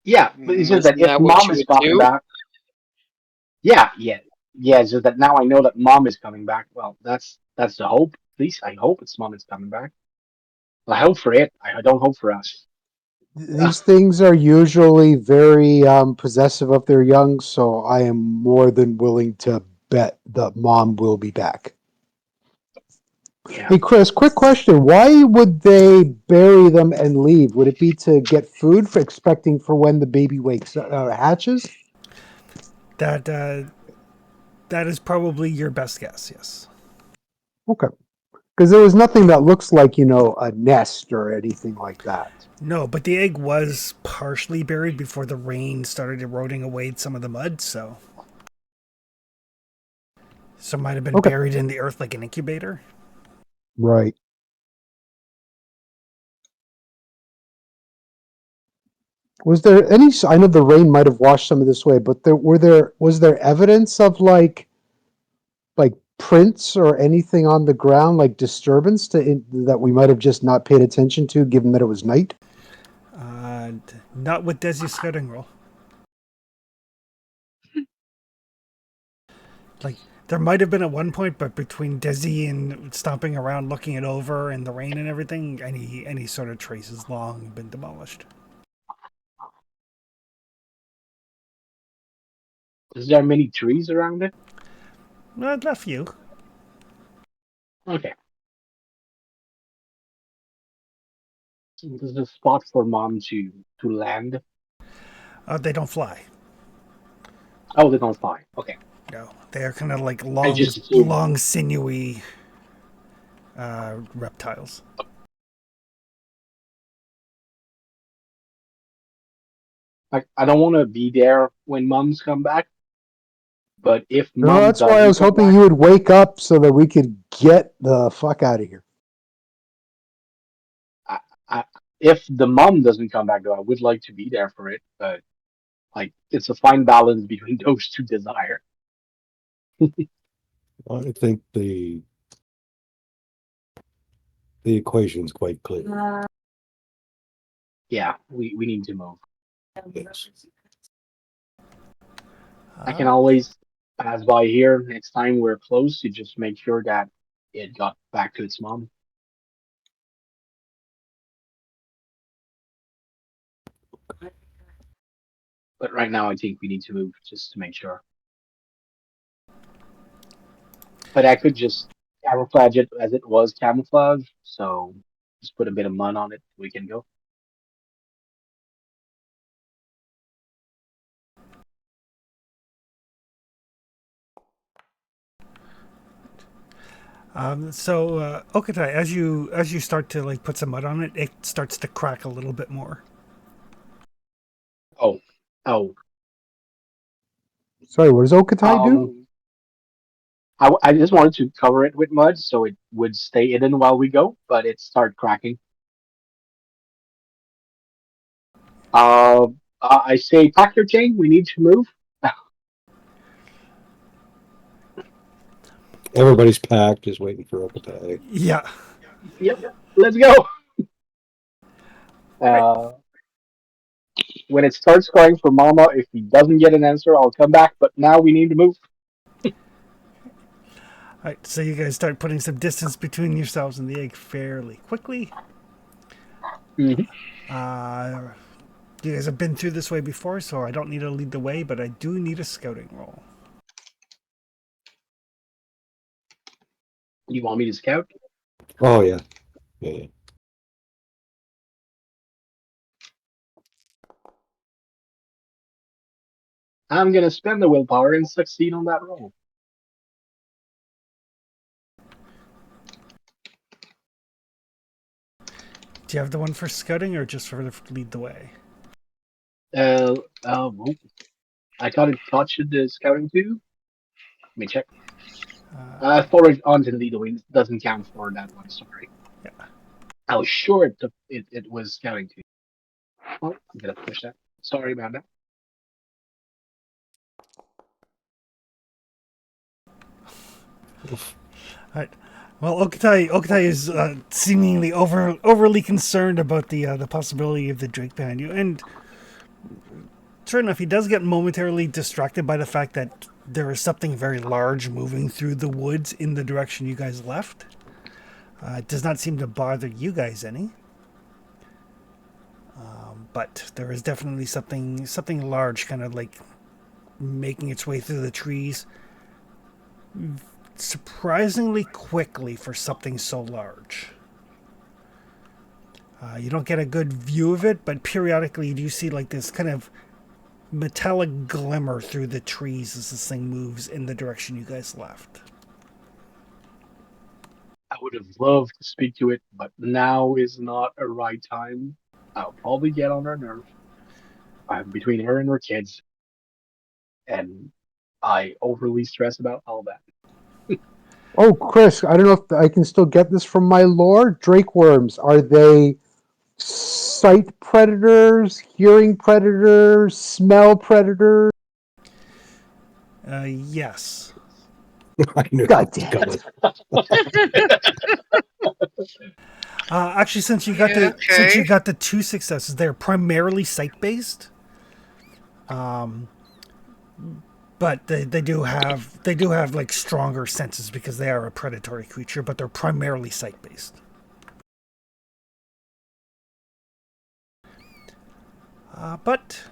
yeah, but it's just that isn't if that what mom you is would coming do? back, yeah. It's just that now I know that mom is coming back. Well, that's the hope. At least I hope its mom is coming back. I hope for it. I don't hope for us. These things are usually very possessive of their young, so I am more than willing to bet that mom will be back. Yeah. Hey, Chris, quick question. Why would they bury them and leave? Would it be to get food for expecting for when the baby hatches? That that is probably your best guess. Yes. Okay. Because there was nothing that looks like, a nest or anything like that. No, but the egg was partially buried before the rain started eroding away some of the mud. So it might have been Okay. buried in the earth like an incubator. Right. Was there any? I know the rain might have washed some of this away, but was there evidence of like prints or anything on the ground, like disturbance that we might have just not paid attention to, given that it was night? Not with Desi's scouting roll. Like there might have been at one point, but between Desi and stomping around, looking it over, and the rain and everything, any sort of trace has long been demolished. Is there many trees around it? Not a few. Okay. So this is a spot for mom to land. They don't fly. Oh, they don't fly. Okay. No, they are kind of like I just assumed. long, sinewy reptiles. I don't want to be there when moms come back, but if No, mom that's why I doesn't was come hoping back, you would wake up so that we could get the fuck out of here. I, I, if the mom doesn't come back, though, I would like to be there for it. But like, it's a fine balance between those two desires. I think the equation's quite clear. Yeah, we need to move. Yes. I can always pass by here next time we're close to just make sure that it got back to its mom. But right now, I think we need to move just to make sure. But I could just camouflage it as it was camouflage. So just put a bit of mud on it. We can go. Okatai, as you start to like put some mud on it, it starts to crack a little bit more. Oh, oh, Sorry, what does Okatai do? I just wanted to cover it with mud so it would stay hidden while we go, but it started cracking. I say pack your chain. We need to move. Everybody's packed, just waiting for Okatai. Yeah. Yep, let's go. When it starts crying for Mama, if he doesn't get an answer, I'll come back. But now we need to move. All right, so you guys start putting some distance between yourselves and the egg fairly quickly. Mhm. You guys have been through this way before, so I don't need to lead the way, but I do need a scouting roll. You want me to scout? Oh yeah. Yeah. I'm gonna spend the willpower and succeed on that roll. Do you have the one for scouting or just for the lead the way? Well, I thought it touched the scouting too. Let me check. Forward on to lead the way doesn't count for that one. Sorry. Yeah. I was sure it was scouting too. Oh, I'm gonna push that. Sorry about that. Right. Well, Okatai is seemingly overly concerned about the possibility of the Drake behind you, and sure enough, he does get momentarily distracted by the fact that there is something very large moving through the woods in the direction you guys left. It does not seem to bother you guys any, but there is definitely something large, kind of like making its way through the trees surprisingly quickly for something so large. You don't get a good view of it, but periodically you do see like this kind of metallic glimmer through the trees as this thing moves in the direction you guys left. I would have loved to speak to it, but now is not a right time. I'll probably get on her nerve. I'm between her and her kids, and I overly stress about all that. Oh, Chris, I don't know if I can still get this from my lore. Drake worms, are they sight predators, hearing predators, smell predators? Yes. I knew God that was damn it. coming. Actually, since you got the two successes, they're primarily sight based. But they do have like stronger senses because they are a predatory creature, but they're primarily sight based. But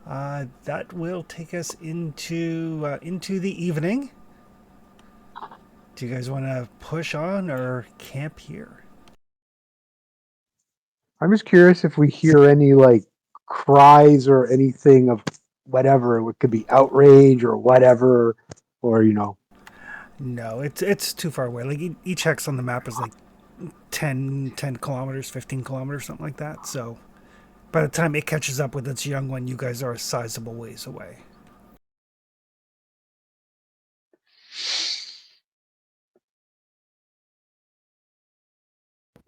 that will take us into the evening. Do you guys want to push on or camp here? I'm just curious if we hear any like cries or anything of whatever. It could be outrage or whatever, or No, it's too far away. Like each hex on the map is like 10 kilometers, 15 kilometers, something like that. So by the time it catches up with its young one, you guys are a sizable ways away.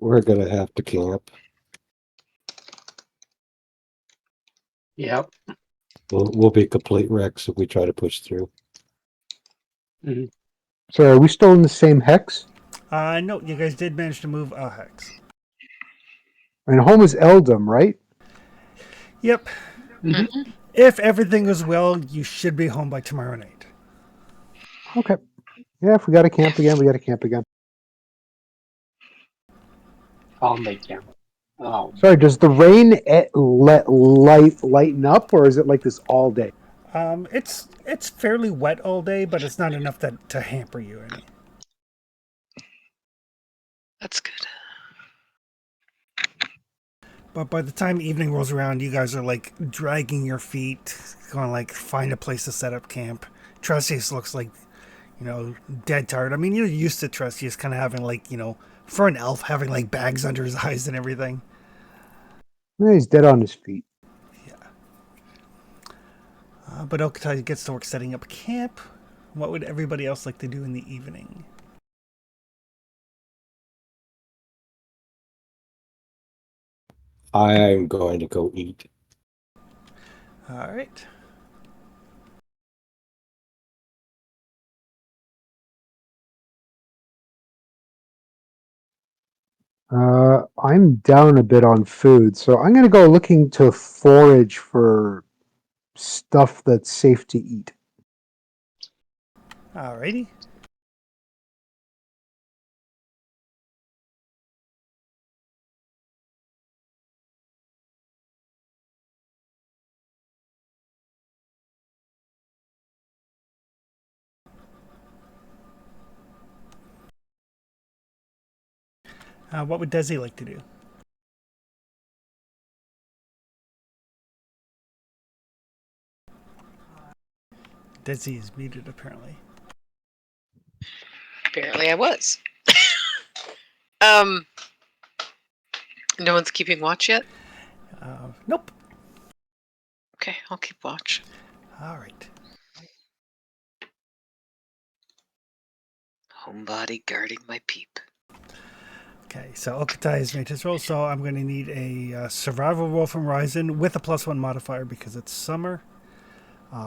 We're gonna have to camp. Yep. We'll be complete wrecks if we try to push through. So are we still in the same hex? No, you guys did manage to move a hex. And home is Eldom, right? Yep. Mhm. If everything goes well, you should be home by tomorrow night. Okay. Yeah, if we got to camp again, we got to camp again. I'll make camp. Oh, Sorry, does the rain lighten up, or is it like this all day? It's fairly wet all day, but it's not enough to hamper you any. That's good. But by the time evening rolls around, you guys are like dragging your feet, going like find a place to set up camp. Trustius looks like, dead tired. I mean, you're used to Trustius kind of having like, for an elf, having like bags under his eyes and everything. He's dead on his feet. But Okatai gets to work setting up camp. What would everybody else like to do in the evening? I'm going to go eat. All right. I'm down a bit on food, so I'm going to go looking to forage for stuff that's safe to eat. Alrighty. What would Desi like to do? Desi is muted, apparently. Apparently I was. um, no one's keeping watch yet? Nope. Okay, I'll keep watch. All right. Homebody guarding my peep. Okay, so Okatai has made his roll, so I'm going to need a survival roll from Ryzen with a +1 modifier because it's summer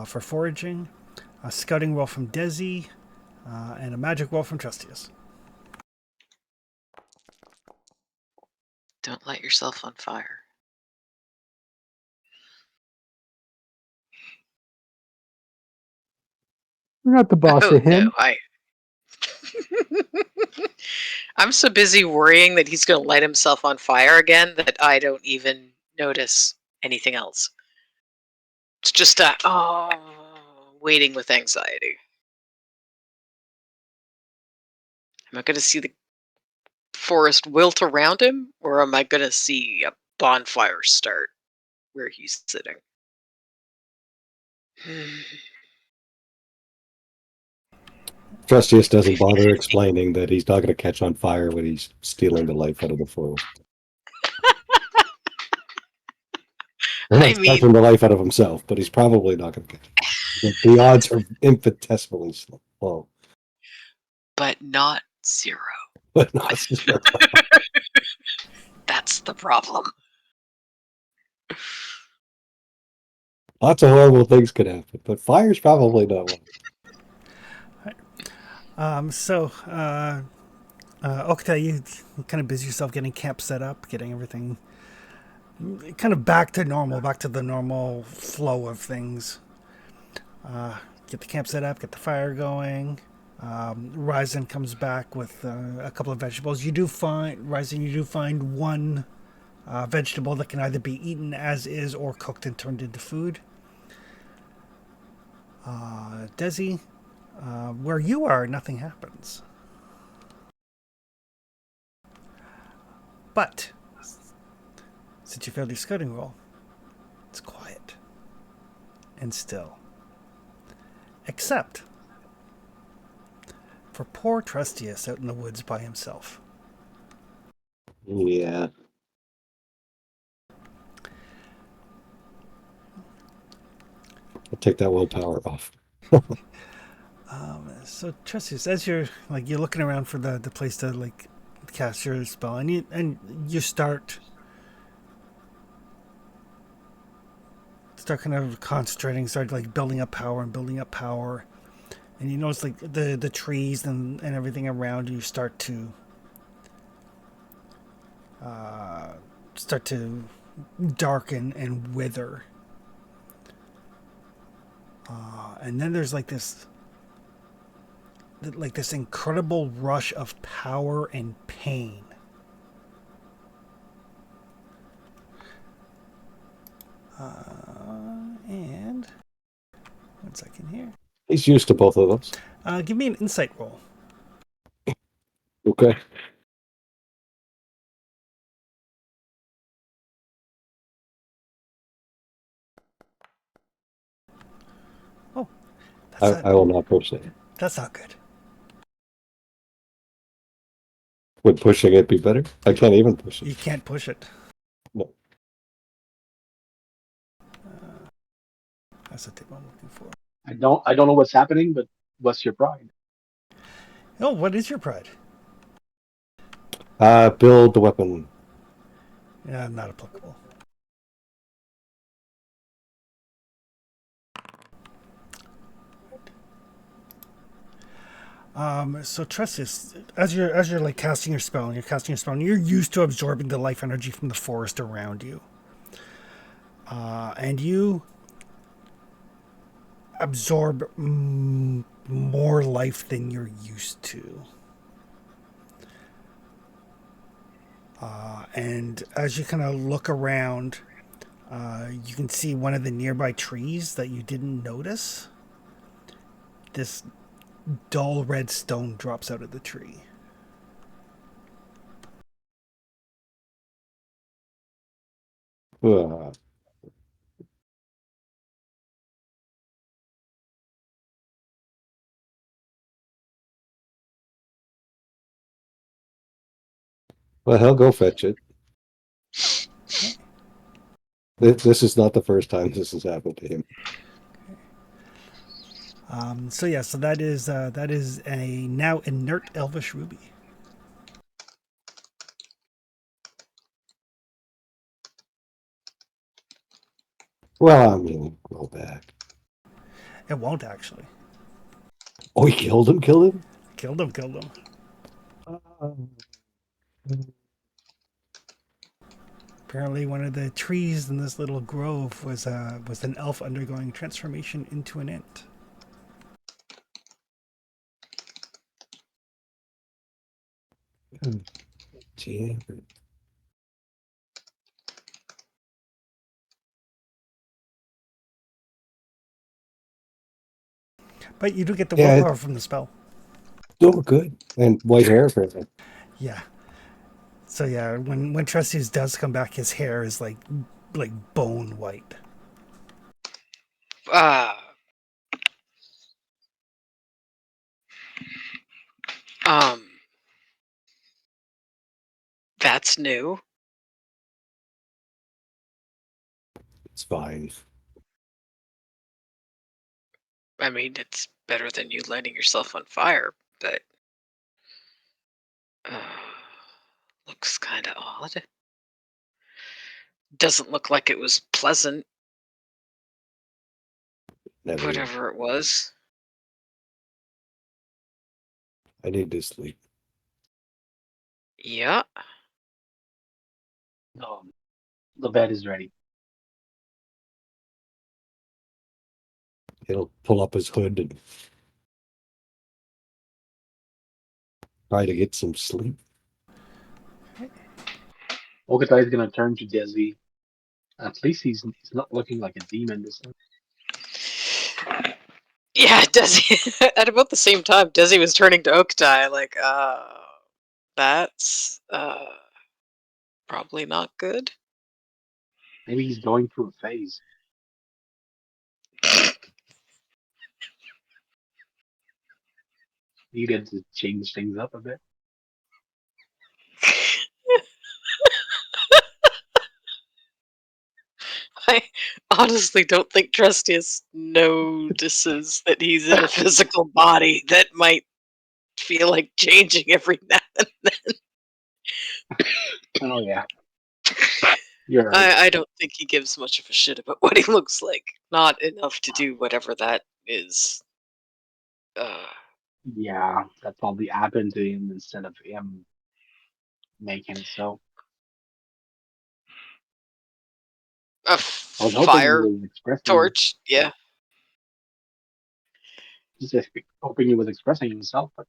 for foraging, a scouting roll from Desi, and a magic roll from Trustius. Don't light yourself on fire. You're not the boss of him. No, I'm so busy worrying that he's going to light himself on fire again that I don't even notice anything else. It's just waiting with anxiety. Am I going to see the forest wilt around him, or am I going to see a bonfire start where he's sitting? Trustius doesn't bother explaining that he's not going to catch on fire when he's stealing the life out of the forest. I He's mean- catching the life out of himself, but he's probably not going to catch it. The odds are infinitesimally low. But not zero. But not zero. That's the problem. Lots of horrible things could happen, but fire's probably not one. Okatai, you kind of busy yourself getting camp set up, getting everything kind of back to normal, back to the normal flow of things. Get the camp set up, get the fire going. Ryzen comes back with a couple of vegetables. You do find one vegetable that can either be eaten as is or cooked and turned into food. Desi, where you are, nothing happens. But since you failed your scouting roll, it's quiet and still. Except for poor Trustius out in the woods by himself. Yeah. I'll take that willpower off. So Trustius, as you're looking around for the place to cast your spell, and you start kind of concentrating, start building up power, and you notice the trees and everything around you start to darken and wither, and then there's this incredible rush of power and pain. And 1 second here. He's used to both of those. Give me an insight roll. Okay. Oh, that's I will not push it. that's not good. Would pushing it be better? I can't even push You it. can't push it. No. That's the tip I'm looking for. I don't know what's happening, but what's your pride? Oh, what is your pride? Build the weapon. Yeah, not applicable. So Tressis, as you're like casting your spell, and you're used to absorbing the life energy from the forest around you, and you absorb more life than you're used to. And as you kind of look around, you can see one of the nearby trees that you didn't notice. This dull red stone drops out of the tree. Uh, well, he'll go fetch it. This is not the first time this has happened to him. So that is a now inert elvish ruby. Well, I mean, go back. It won't actually. Oh, he killed him? Killed him? Killed him. Apparently, one of the trees in this little grove was an elf undergoing transformation into an ent. Gee. But you do get the Yeah, willpower from the spell. Oh, good. And white hair for him. Yeah. So yeah, when Tresses does come back, his hair is like bone white. Um, that's new. It's fine. I mean, it's better than you lighting yourself on fire, but looks kind of odd. Doesn't look like it was pleasant, Never. whatever it was. I need to sleep. Yeah. The bed is ready. He'll pull up his hood and try to get some sleep. Okatai is gonna turn to Desi. At least he's not looking like a demon this time. Yeah, Desi. At about the same time, Desi was turning to Oktai like, that's probably not good. Maybe he's going through a phase. You get to change things up a bit. I honestly don't think Trustius notices that he's in a physical body that might feel like changing every now and Oh yeah, then. you're right. I don't think he gives much of a shit about what he looks like. Not enough to do whatever that is. Yeah, that probably happened to him instead of him making it so. A I was hoping he fire was expressing, torch, yeah. just hoping he was expressing himself, but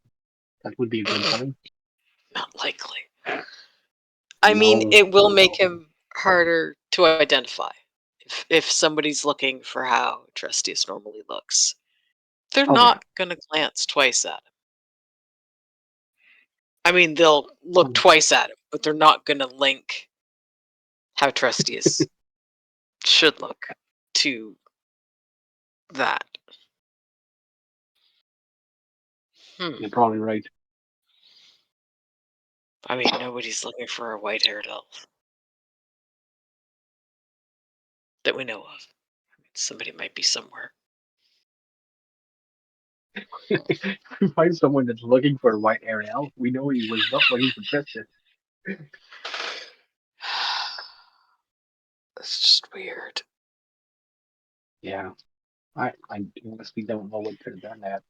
that would be a good sign. Not likely. I mean, No, it will make him harder to identify if somebody's looking for how Trustius normally looks. They're oh yeah, not going to glance twice at him. I mean, they'll look twice at him, but they're not going to link how Trustius should look to that. you're probably right. I mean, nobody's looking for a white-haired elf that we know of. somebody might be somewhere. If we find someone that's looking for White Ariel, we know he was not looking for Tristan. That's just weird. Yeah. I honestly don't know what could have done that.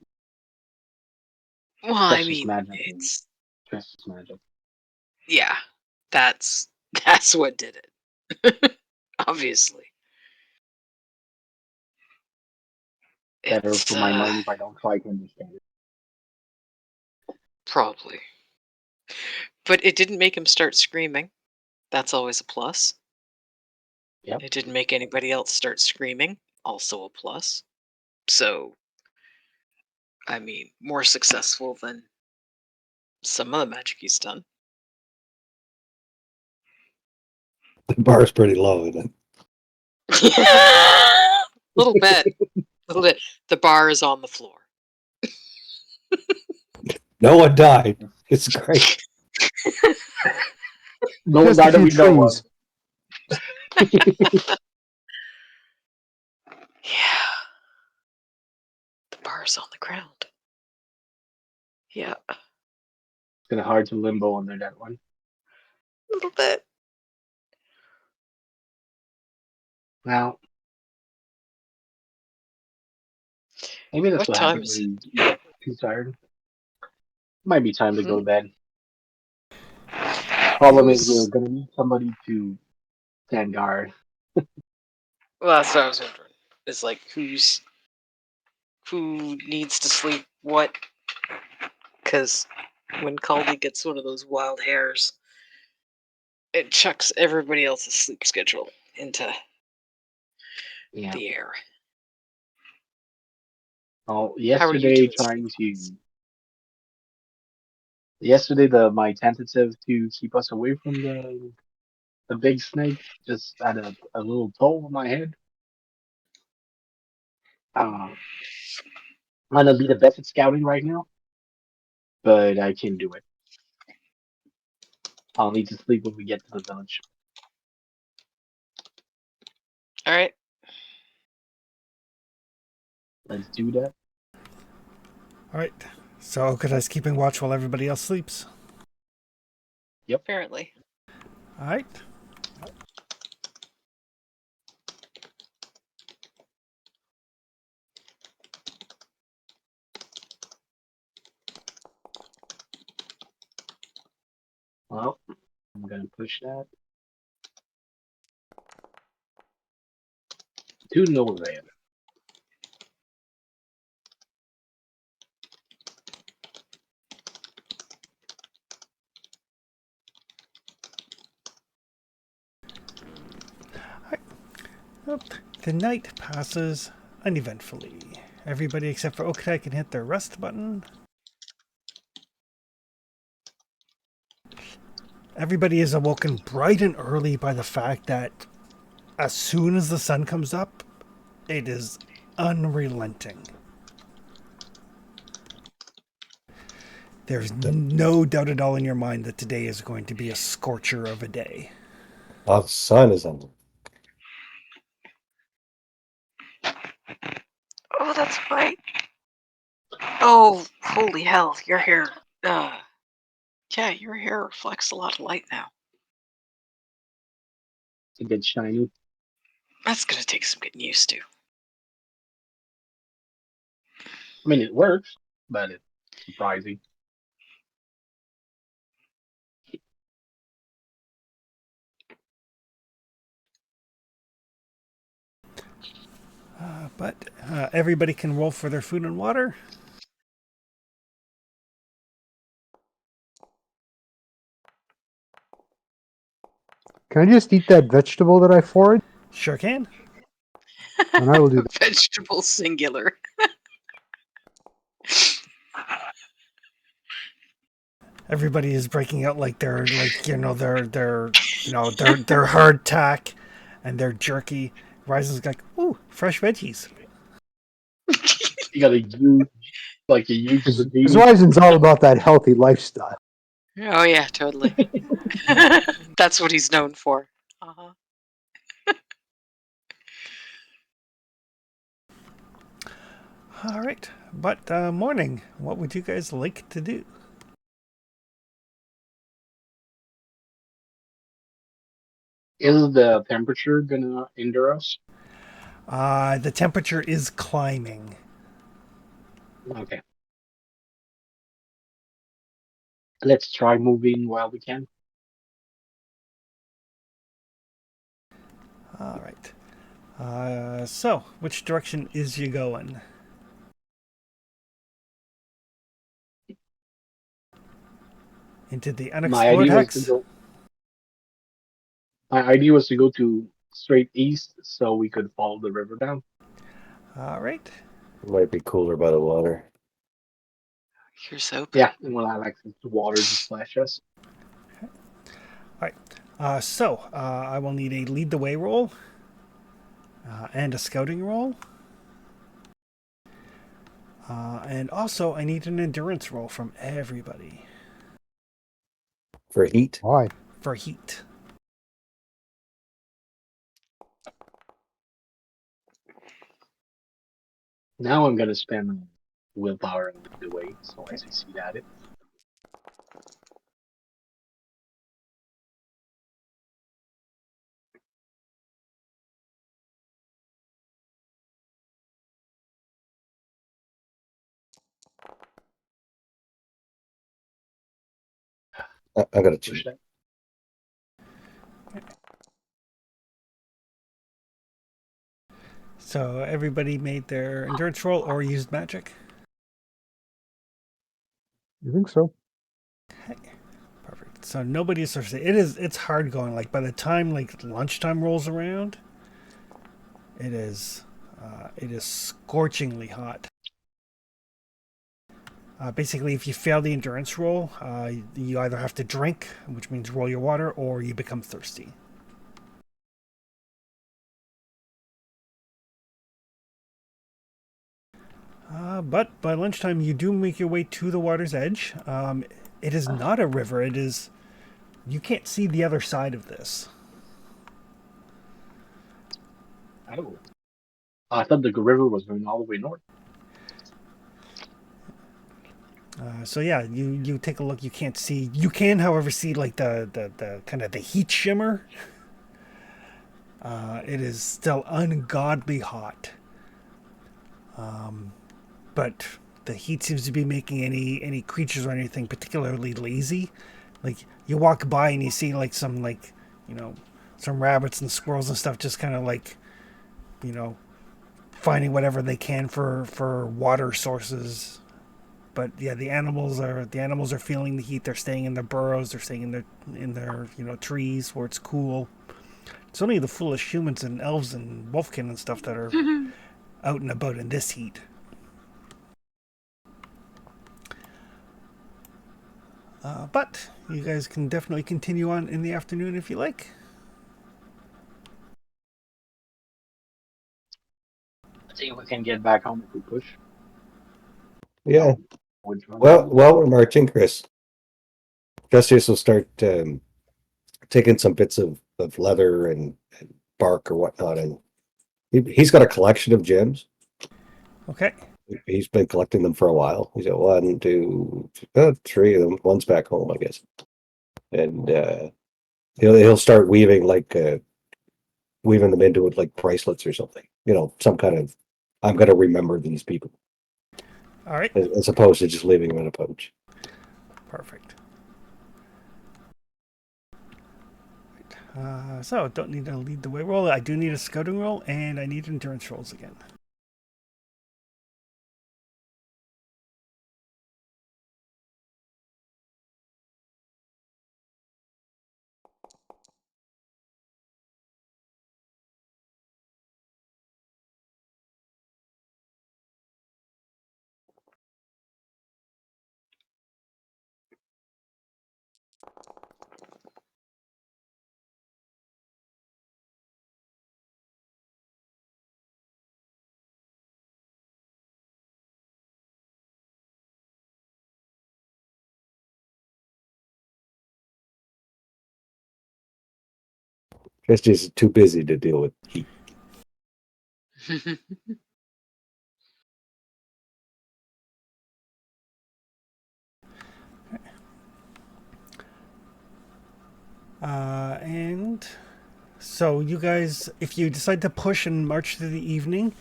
Well, I That's just mean, magic. it's Just magic. yeah, that's what did it. Obviously, Better it's for my mind if I don't try to understand it. probably, but it didn't make him start screaming. That's always a plus. Yep. It didn't make anybody else start screaming. Also a plus. So, I mean, more successful than some of the magic he's done. The bar's pretty low, isn't it? Little bit. Little bit. The bar is on the floor. No one died. It's great. No one Just a died that few we know of. trees. Yeah. The bar is on the ground. Yeah. It's kind of hard to limbo under that one. A little bit. Now, maybe that's What what time happened is when you get too tired. Might be time to go to bed. Problem is, we're gonna need somebody to stand guard. Well, that's what I was wondering. It's like who needs to sleep what? Because when Caldy gets one of those wild hairs, it chucks everybody else's sleep schedule into Yeah. the air. Oh, How are you yesterday doing? trying to. sleep-wise? Yesterday, my tentative to keep us away from the big snake just had a little toll on my head. I'm gonna be the best at scouting right now, but I can do it. I'll need to sleep when we get to the village. All right. Let's do that. All right. So Okada's keeping watch while everybody else sleeps. Apparently. All right. Well, I'm gonna push that to no avail. Well, the night passes uneventfully. Everybody except for Okada can hit their rest button. Everybody is awoken bright and early by the fact that as soon as the sun comes up, it is unrelenting. There's no doubt at all in your mind that today is going to be a scorcher of a day. Oh, the sun is on. Oh, that's right. Oh, holy hell! Your hair. Yeah, your hair reflects a lot of light now. To get shiny. That's gonna take some getting used to. I mean, it works, but it's surprising. But everybody can roll for their food and water. Can I just eat that vegetable that I foraged? Sure can. And I will do that. Vegetable singular. Everybody is breaking out like their their hardtack and their jerky. Risen's like, ooh, fresh veggies. You got a huge Because zucchini. Ryzen's all about that healthy lifestyle. Oh yeah, totally. That's what he's known for. Uh-huh. All right, but morning. What would you guys like to do? Is the temperature gonna hinder us? The temperature is climbing. Okay. Let's try moving while we can. All right. So, which direction is you going? Into the My unexplored idea was to hex? go. My idea was to go to straight east so we could follow the river down. All right. Might be cooler by the water. Here's hope. Yeah, and we'll have access to water to splash us. All right. I will need a lead the way roll and a scouting roll. And also, I need an endurance roll from everybody For heat? Why? for heat. Now I'm gonna spend my willpower and lead the way, so I succeed at it. I gotta Push cheat. that. So everybody made their endurance roll or used magic. You think so? Perfect. So nobody's thirsty. It's hard going. Like by the time like lunchtime rolls around, it is scorchingly hot. Basically, if you fail the endurance roll, you either have to drink, which means roll your water, or you become thirsty. But by lunchtime, you do make your way to the water's edge. It is not a river. It is. You can't see the other side of this. Oh. I thought the river was going all the way north. So yeah, you take a look. You can't see. You can, however, see like the kind of the heat shimmer. It is still ungodly hot. But the heat seems to be making any creatures or anything particularly lazy. Like you walk by and you see like some some rabbits and squirrels and stuff just kind of like finding whatever they can for water sources. But yeah, the animals are feeling the heat. They're staying in their burrows. They're staying in their trees where it's cool. It's only the foolish humans and elves and wolfkin and stuff that are out and about in this heat. But you guys can definitely continue on in the afternoon if you like. I think we can get back home if we push. Yeah. Which one? While we're marching, Chris, Justice will start taking some bits of leather and bark or whatnot, and he's got a collection of gems. Okay. He's been collecting them for a while. He's got one, two, three of them. One's back home, I guess. And he'll start weaving weaving them into it like bracelets or something. Some kind of I'm gonna remember these people All right. as opposed to just leaving them in a pouch. Perfect. So don't need to lead the way roll. I do need a scouting roll and I need endurance rolls again. Justice too busy to deal with heat. And so you guys, if you decide to push and march through the evening,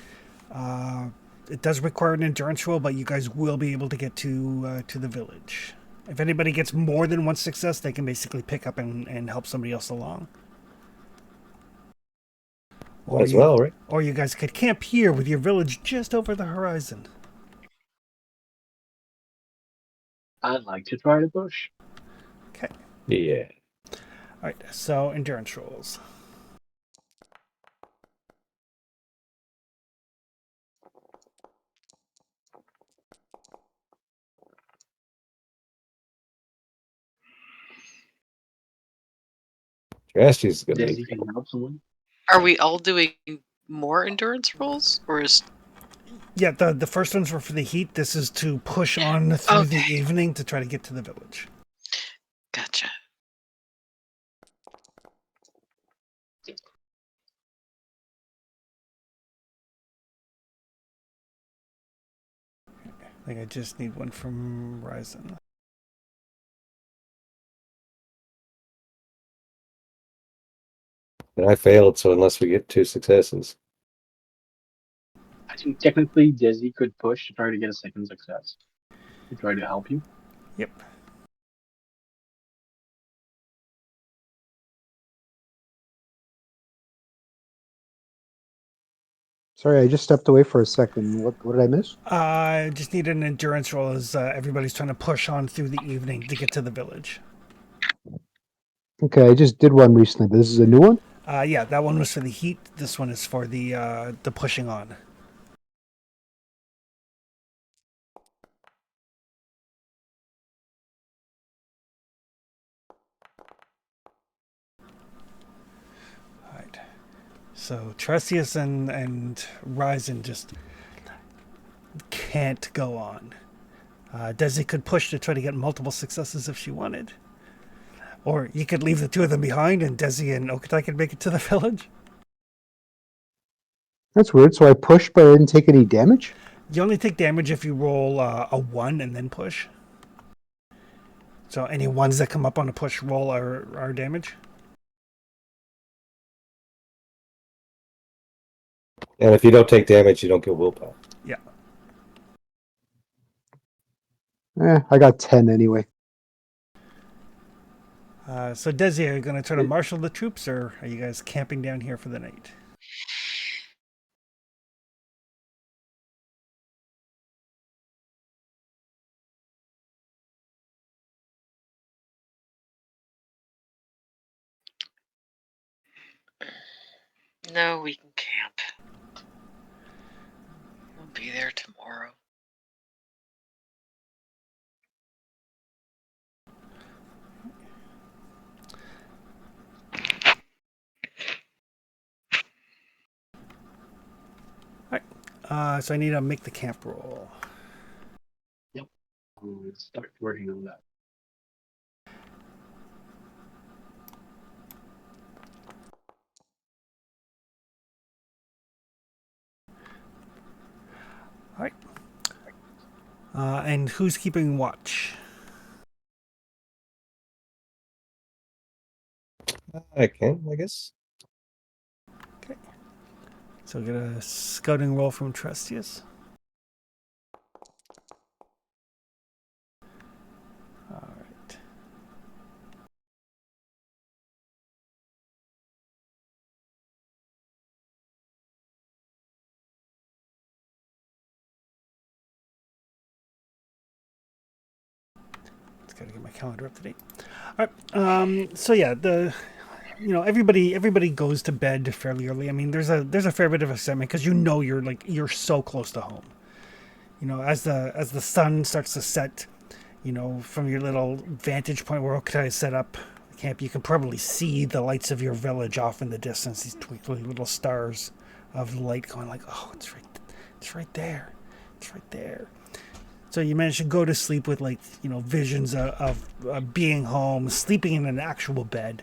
it does require an endurance roll, but you guys will be able to get to the village. If anybody gets more than one success, they can basically pick up and help somebody else along. Might as well, right? Or you guys could camp here with your village just over the horizon. I'd like to try to push. Okay. Yeah. All right. So endurance rolls. Trasty's gonna Desi be. can help someone. Are we all doing more endurance rolls, or is Yeah, the first ones were for the heat. This is to push on through the Okay. evening to try to get to the village. gotcha? I think I just need one from Ryzen. And I failed, so unless we get 2 successes. I think technically Desi could push to try to get a second success. To try to help you. Yep. Sorry, I just stepped away for a second. What did I miss? I just need an endurance roll as everybody's trying to push on through the evening to get to the village. Okay, I just did one recently, but this is a new one? Yeah, that one was for the heat. This one is for the pushing on. All right. So Tresius and Ryzen just can't go on. Desi could push to try to get multiple successes if she wanted. Or you could leave the two of them behind and Desi and Okutai could make it to the village. That's weird. So I pushed, but I didn't take any damage? You only take damage if you roll a 1 and then push. So any ones that come up on a push roll are damage. And if you don't take damage, you don't get willpower. Yeah. I got 10 anyway. So Desi, are you going to try to marshal the troops or are you guys camping down here for the night? No, we can camp. We'll be there tomorrow. So I need to make the camp roll. We'll start working on that. All right. And who's keeping watch? I can, I guess. Okay. So get a scouting roll from Trestius. All right. Just gotta get my calendar up to date. All right. So yeah, everybody goes to bed fairly early. I mean, there's a fair bit of excitement because you're so close to home. As the sun starts to set, from your little vantage point where Okutai is set up the camp, you can probably see the lights of your village off in the distance. These twinkling little stars of light going like, oh, it's right there, it's right there. So you manage to go to sleep with visions of being home, sleeping in an actual bed,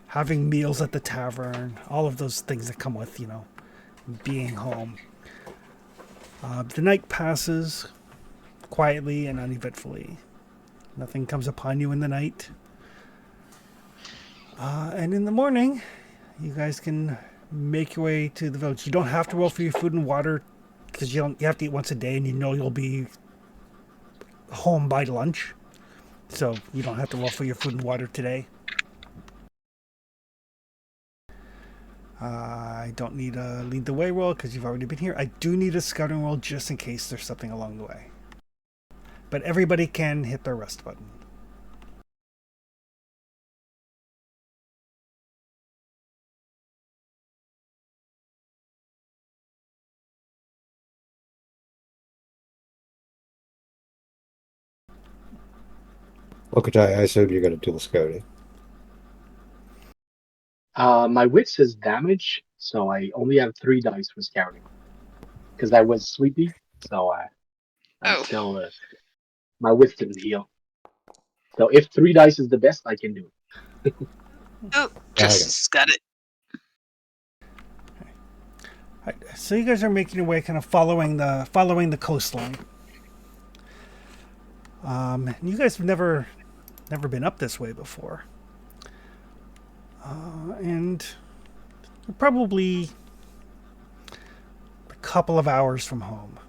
having meals at the tavern, all of those things that come with being home. The night passes quietly and uneventfully. Nothing comes upon you in the night. And in the morning, you guys can make your way to the village. You don't have to roll for your food and water because you have to eat once a day, and you know you'll be home by lunch. So you don't have to roll for your food and water today. I don't need a lead the way roll because you've already been here. I do need a scouting roll just in case there's something along the way. But everybody can hit their rest button. Okay, I assume you're going to do the scouting. My wits is damage, so I only have 3 dice for scouting. Because I was sleepy, so I'm Oh. still my wits didn't heal. So if 3 dice is the best, I can do it. Oh, just got it. Right, so you guys are making your way, kind of following the coastline. You guys have never been up this way before, and you're probably a couple of hours from home.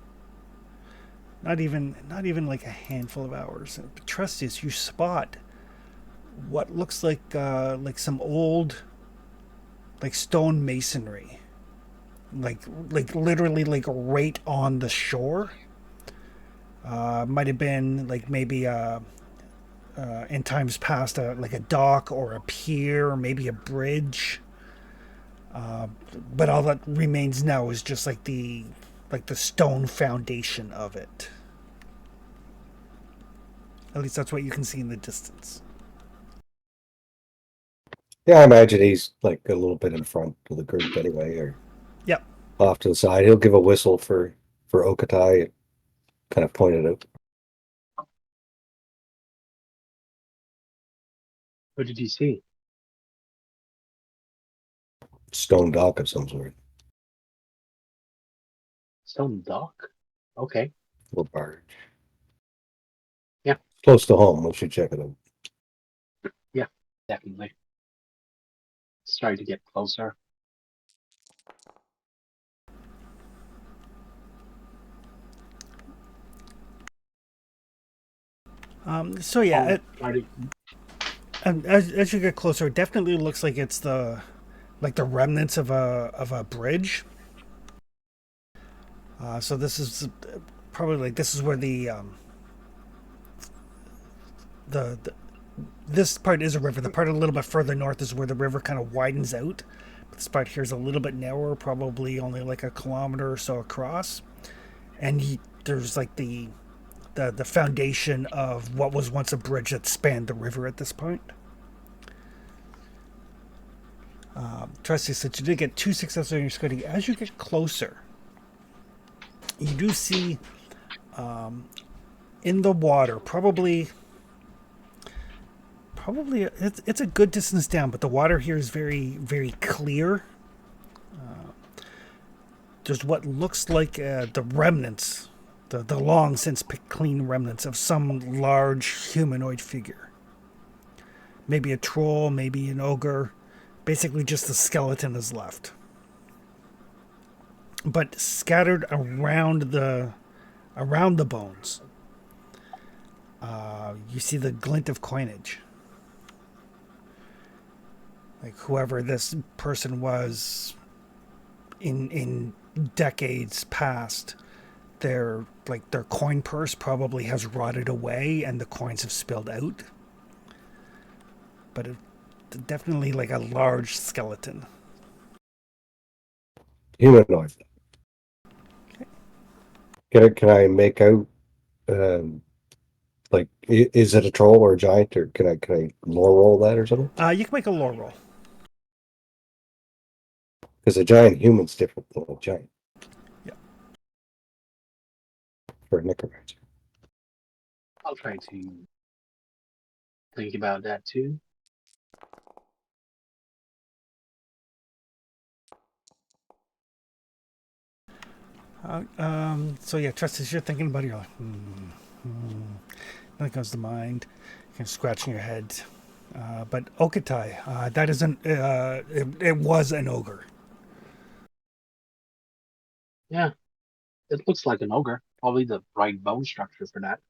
Not even like a handful of hours. But trust us, you spot what looks like some old like stone masonry, like literally like right on the shore. Might have been like maybe in times past like a dock or a pier or maybe a bridge. But all that remains now is just like the stone foundation of it. At least that's what you can see in the distance. Yeah, I imagine he's like a little bit in front of the group anyway, or Yep. off to the side. He'll give a whistle for Okatai and kind of point it out. What did you see? Stone dock of some sort, Some dock? Okay. or barge. Yeah. Close to home. We should check it out. Yeah, definitely. Try to get closer. So yeah, Try to, and as you get closer, it definitely looks like it's the remnants of a bridge. So this is probably like this is where the this part is a river. The part a little bit further north is where the river kind of widens out. This part here is a little bit narrower, probably only like a kilometer or so across. And there's like the foundation of what was once a bridge that spanned the river at this point. Trusty said you did get 2 successes on your scouting. As you get closer, you do see in the water, probably it's a good distance down, but the water here is very, very clear. There's what looks like the remnants, the long since picked clean remnants of some large humanoid figure. Maybe a troll, maybe an ogre. Basically just the skeleton is left. But scattered around the bones, you see the glint of coinage. Like whoever this person was in decades past, their coin purse probably has rotted away and the coins have spilled out. But definitely like a large skeleton. Humanoid. Can I make out? Like, is it a troll or a giant, or can I lore roll that or something? You can make a lore roll. Because a giant human's different than a giant. Yeah. For a necromancer. I'll try to think about that too. So yeah, trust as you're thinking about it, you're like, Then it comes to mind. You're scratching your head. But Okatai, that isn't. It was an ogre. Yeah, it looks like an ogre. Probably the right bone structure for that.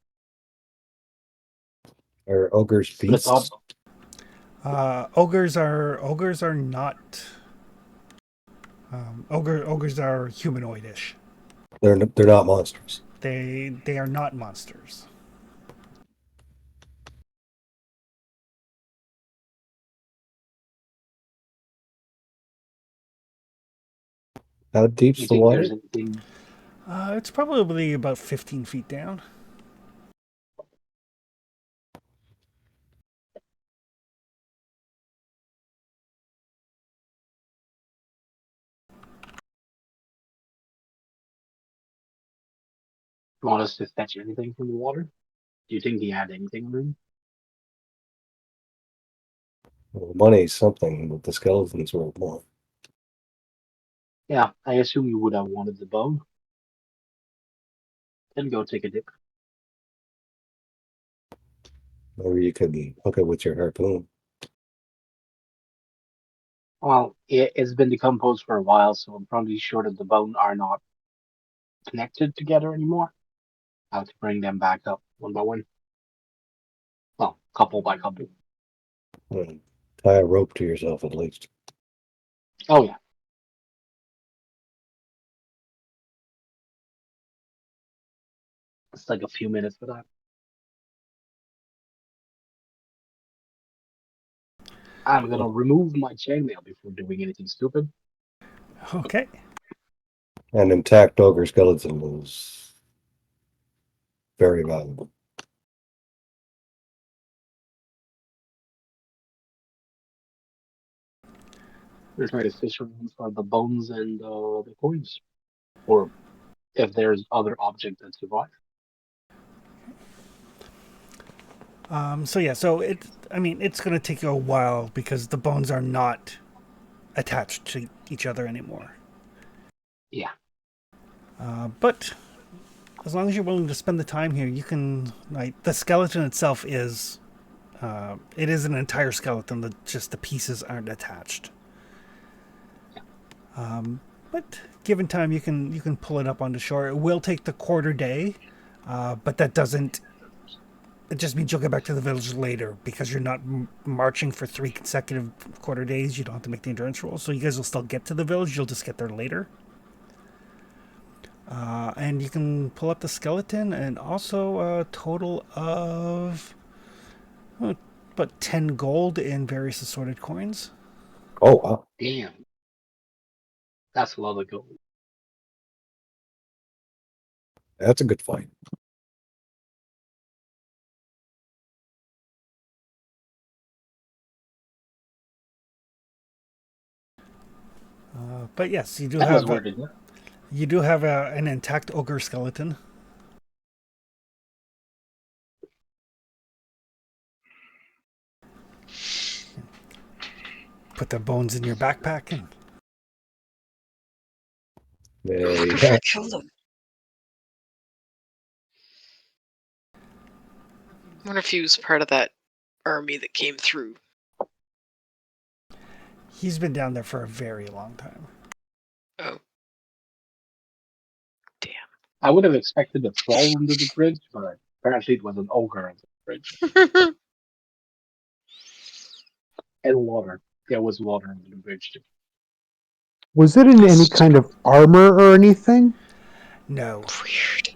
Are ogres But it's odd. beasts? Ogres are not. Ogres are humanoidish. They're not monsters. They are not monsters. How Do deep's you the think there's water? anything? It's probably about 15 feet down. You want us to fetch anything from the water? Do you think he had anything on him? Well, money's something, but the skeletons worth more. Yeah, I assume you would have wanted the bone. Then go take a dip. Or you could hook it with your harpoon. Well, it's been decomposed for a while, so I'm probably sure that the bone are not connected together anymore. I'll have to bring them back up one by one. Well, couple by couple. Tie a rope to yourself at least. Oh yeah. It's like a few minutes for that. I'm gonna remove my chainmail before doing anything stupid. Okay. An intact ogre skeleton is very valuable. We're trying to fish around for the bones and the coins, or if there's other objects that survive. So it. I mean, it's going to take you a while because the bones are not attached to each other anymore. Yeah. But as long as you're willing to spend the time here, you can. Like the skeleton itself is. It is an entire skeleton. Just the pieces aren't attached. But given time, you can pull it up onto shore. It will take the quarter day, but that doesn't. It just means you'll get back to the village later because you're not marching for 3 consecutive quarter days. You don't have to make the endurance roll, so you guys will still get to the village. You'll just get there later. And you can pull up the skeleton and also a total of about 10 gold in various assorted coins. Oh wow. Damn. That's a lot of gold. That's a good fight. But yes, That was worth it. you do have an intact ogre skeleton. Put the bones in your backpack and Yeah, I you prefer got to kill them. I wonder if he was part of that army that came through. he's been down there for a very long time. Oh, damn. I would have expected a troll under the bridge, but apparently it was an ogre under the bridge. And water. There was water under the bridge too. Was it in any kind of armor or anything? No, Weird.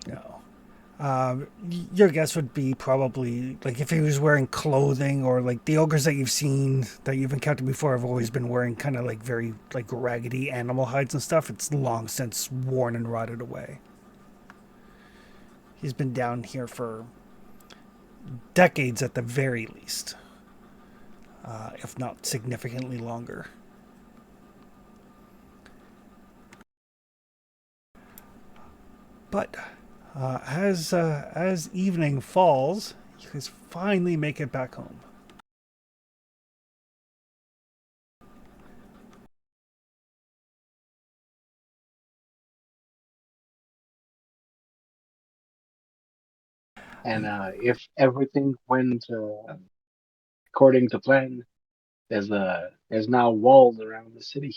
no. Your guess would be probably like if he was wearing clothing, or like the ogres that you've seen that you've encountered before have always been wearing kind of like very like raggedy animal hides and stuff. It's long since worn and rotted away. He's been down here for decades at the very least, if not significantly longer. But as evening falls, you guys finally make it back home. And if everything went according to plan, there's now walls around the city.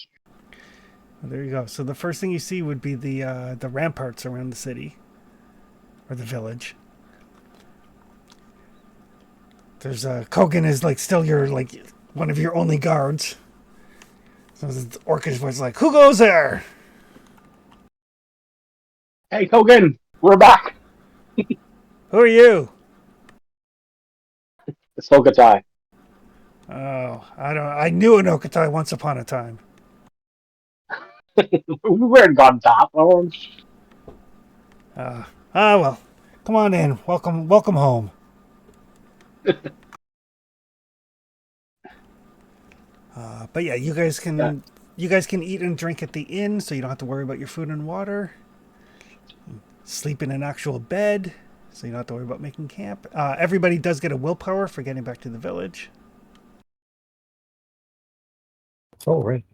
Well, there you go. So the first thing you see would be the ramparts around the city or the village. There's Kogan is like still your like one of your only guards. So the orcish voice is like, "Who goes there?" Hey, Kogan, we're back. Who are you? It's Sokatai. Oh, I don't. I knew an Okatai once upon a time. We weren't gone top. Oh, Well, come on in. Welcome home. But yeah, you guys can eat and drink at the inn, so you don't have to worry about your food and water. Sleep in an actual bed, so you don't have to worry about making camp. Everybody does get a willpower for getting back to the village. Oh, right.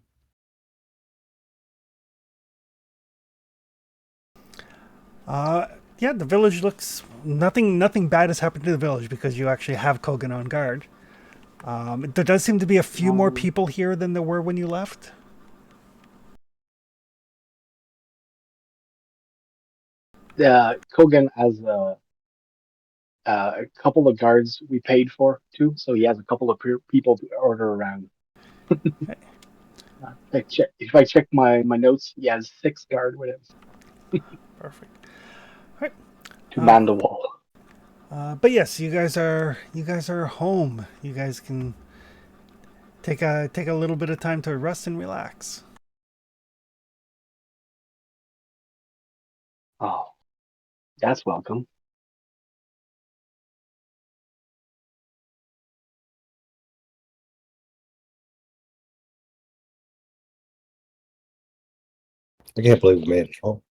Yeah, the village looks nothing bad has happened to the village because you actually have Kogan on guard. There does seem to be a few more people here than there were when you left. Kogan has a couple of guards we paid for too, so he has a couple of people to order around. If I check my notes, he has 6 guard with him Perfect. All right. to man the wall. But yes, you guys are home. You guys can take a little bit of time to rest and relax. Oh, that's welcome. I can't believe we made it home.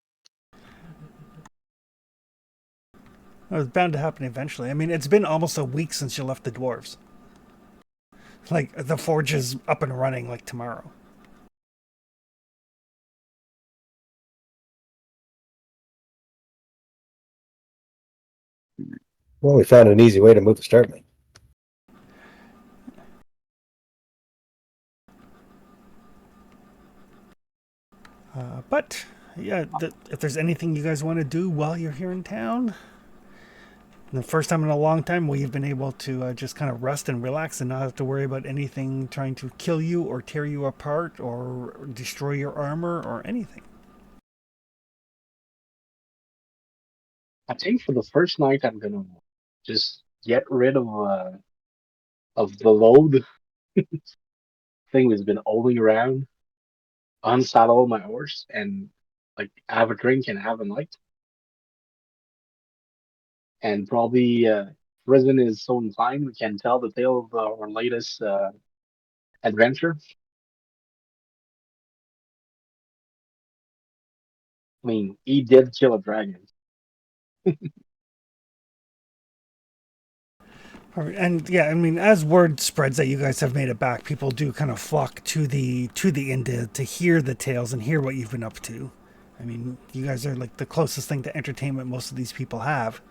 It was bound to happen eventually. I mean, it's been almost a week since you left the dwarves. Like the forge is up and running like tomorrow. Well, we found an easy way to move the start man. But yeah, if there's anything you guys want to do while you're here in town, the first time in a long time we've been able to just kind of rest and relax and not have to worry about anything trying to kill you or tear you apart or destroy your armor or anything. I think for the first night, I'm gonna just get rid of the load thing that's been owing around, unsaddle my horse, and like have a drink and have a night. And probably Risen is so inclined, we can tell the tale of our latest adventure. I mean, he did kill a dragon. And yeah, I mean, as word spreads that you guys have made it back, people do kind of flock to the inn to hear the tales and hear what you've been up to. I mean, you guys are like the closest thing to entertainment most of these people have.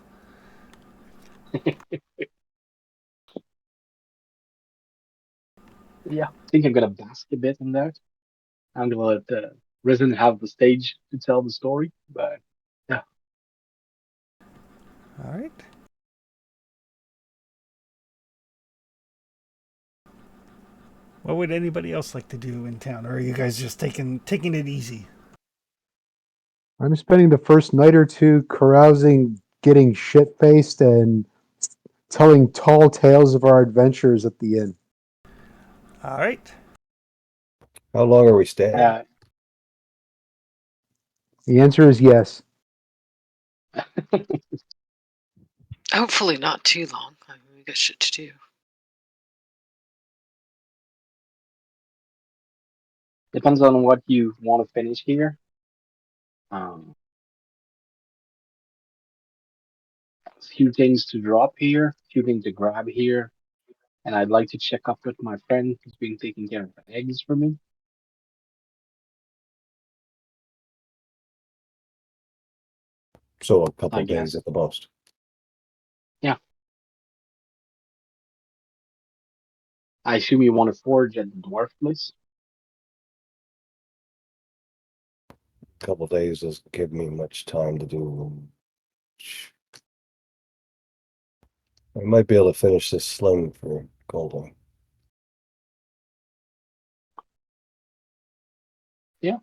Yeah, I think I'm gonna bask a bit in that. I'm gonna let Risen have the stage to tell the story, but yeah. All right. What would anybody else like to do in town, or are you guys just taking it easy? I'm spending the first night or two carousing, getting shit faced, and telling tall tales of our adventures at the inn. All right. How long are we staying? The answer is yes. Hopefully not too long. I mean, we got shit to do. Depends on what you want to finish here. A few things to drop here, a few things to grab here, and I'd like to check up with my friend who's been taking care of the eggs for me. So a couple I of days guess. at the most. Yeah. I assume you want to forge at the dwarf place. A couple days doesn't give me much time to do. I might be able to finish this sling for Goldwing. Yeah.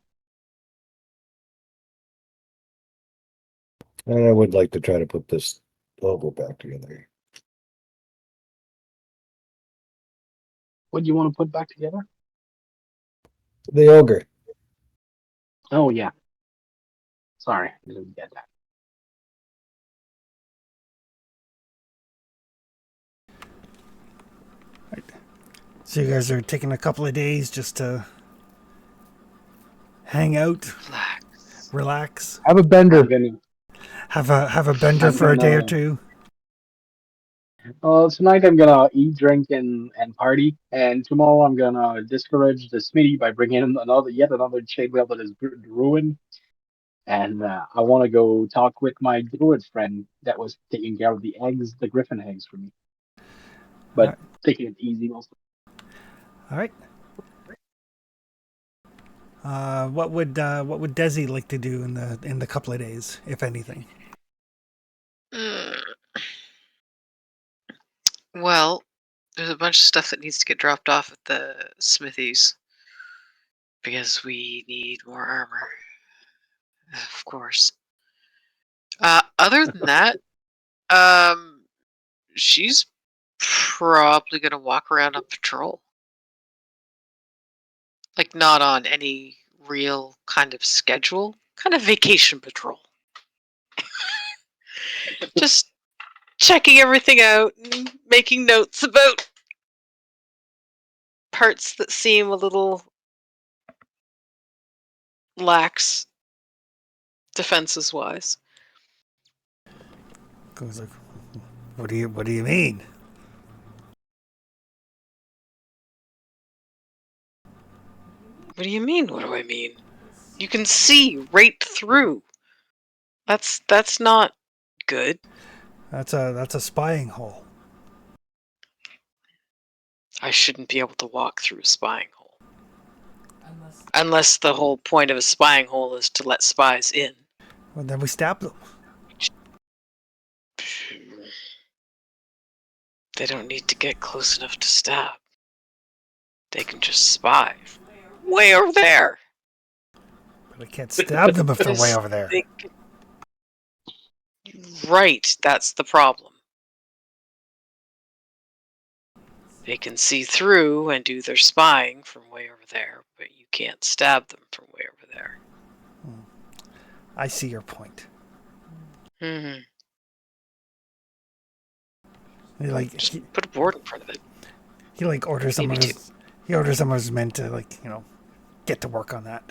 And I would like to try to put this logo back together. What do you want to put back together? The ogre. Oh yeah. Sorry, I didn't get that. So you guys are taking a couple of days just to hang out, Relax. relax, Have a bender. I'm gonna. have a bender I'm for a day or gonna- two. Tonight I'm gonna eat, drink, and party, and tomorrow I'm gonna discourage the Smitty by bringing in yet another chainmail that is ruined. And I want to go talk with my druid friend that was taking care of the eggs, the griffin eggs for me, but Alright. taking it easy also. All right. What would Desi like to do in the couple of days, if anything? Mm. Well, there's a bunch of stuff that needs to get dropped off at the smithies because we need more armor, of course. Other than that, she's probably gonna walk around on patrol, like not on any real kind of schedule, kind of vacation patrol. Just checking everything out and making notes about parts that seem a little lax defenses wise. Goes like, what do you mean? What do you mean? What do I mean? You can see right through. That's not good. That's a spying hole. I shouldn't be able to walk through a spying hole. Unless the whole point of a spying hole is to let spies in. Well, then we stab them. They don't need to get close enough to stab. They can just spy. Way over there! But I can't stab them if they're way over there. Right, that's the problem. They can see through and do their spying from way over there, but you can't stab them from way over there. I see your point. Mm-hmm. He Put a board in front of it. orders some of Maybe his he orders some of his men to get to work on that.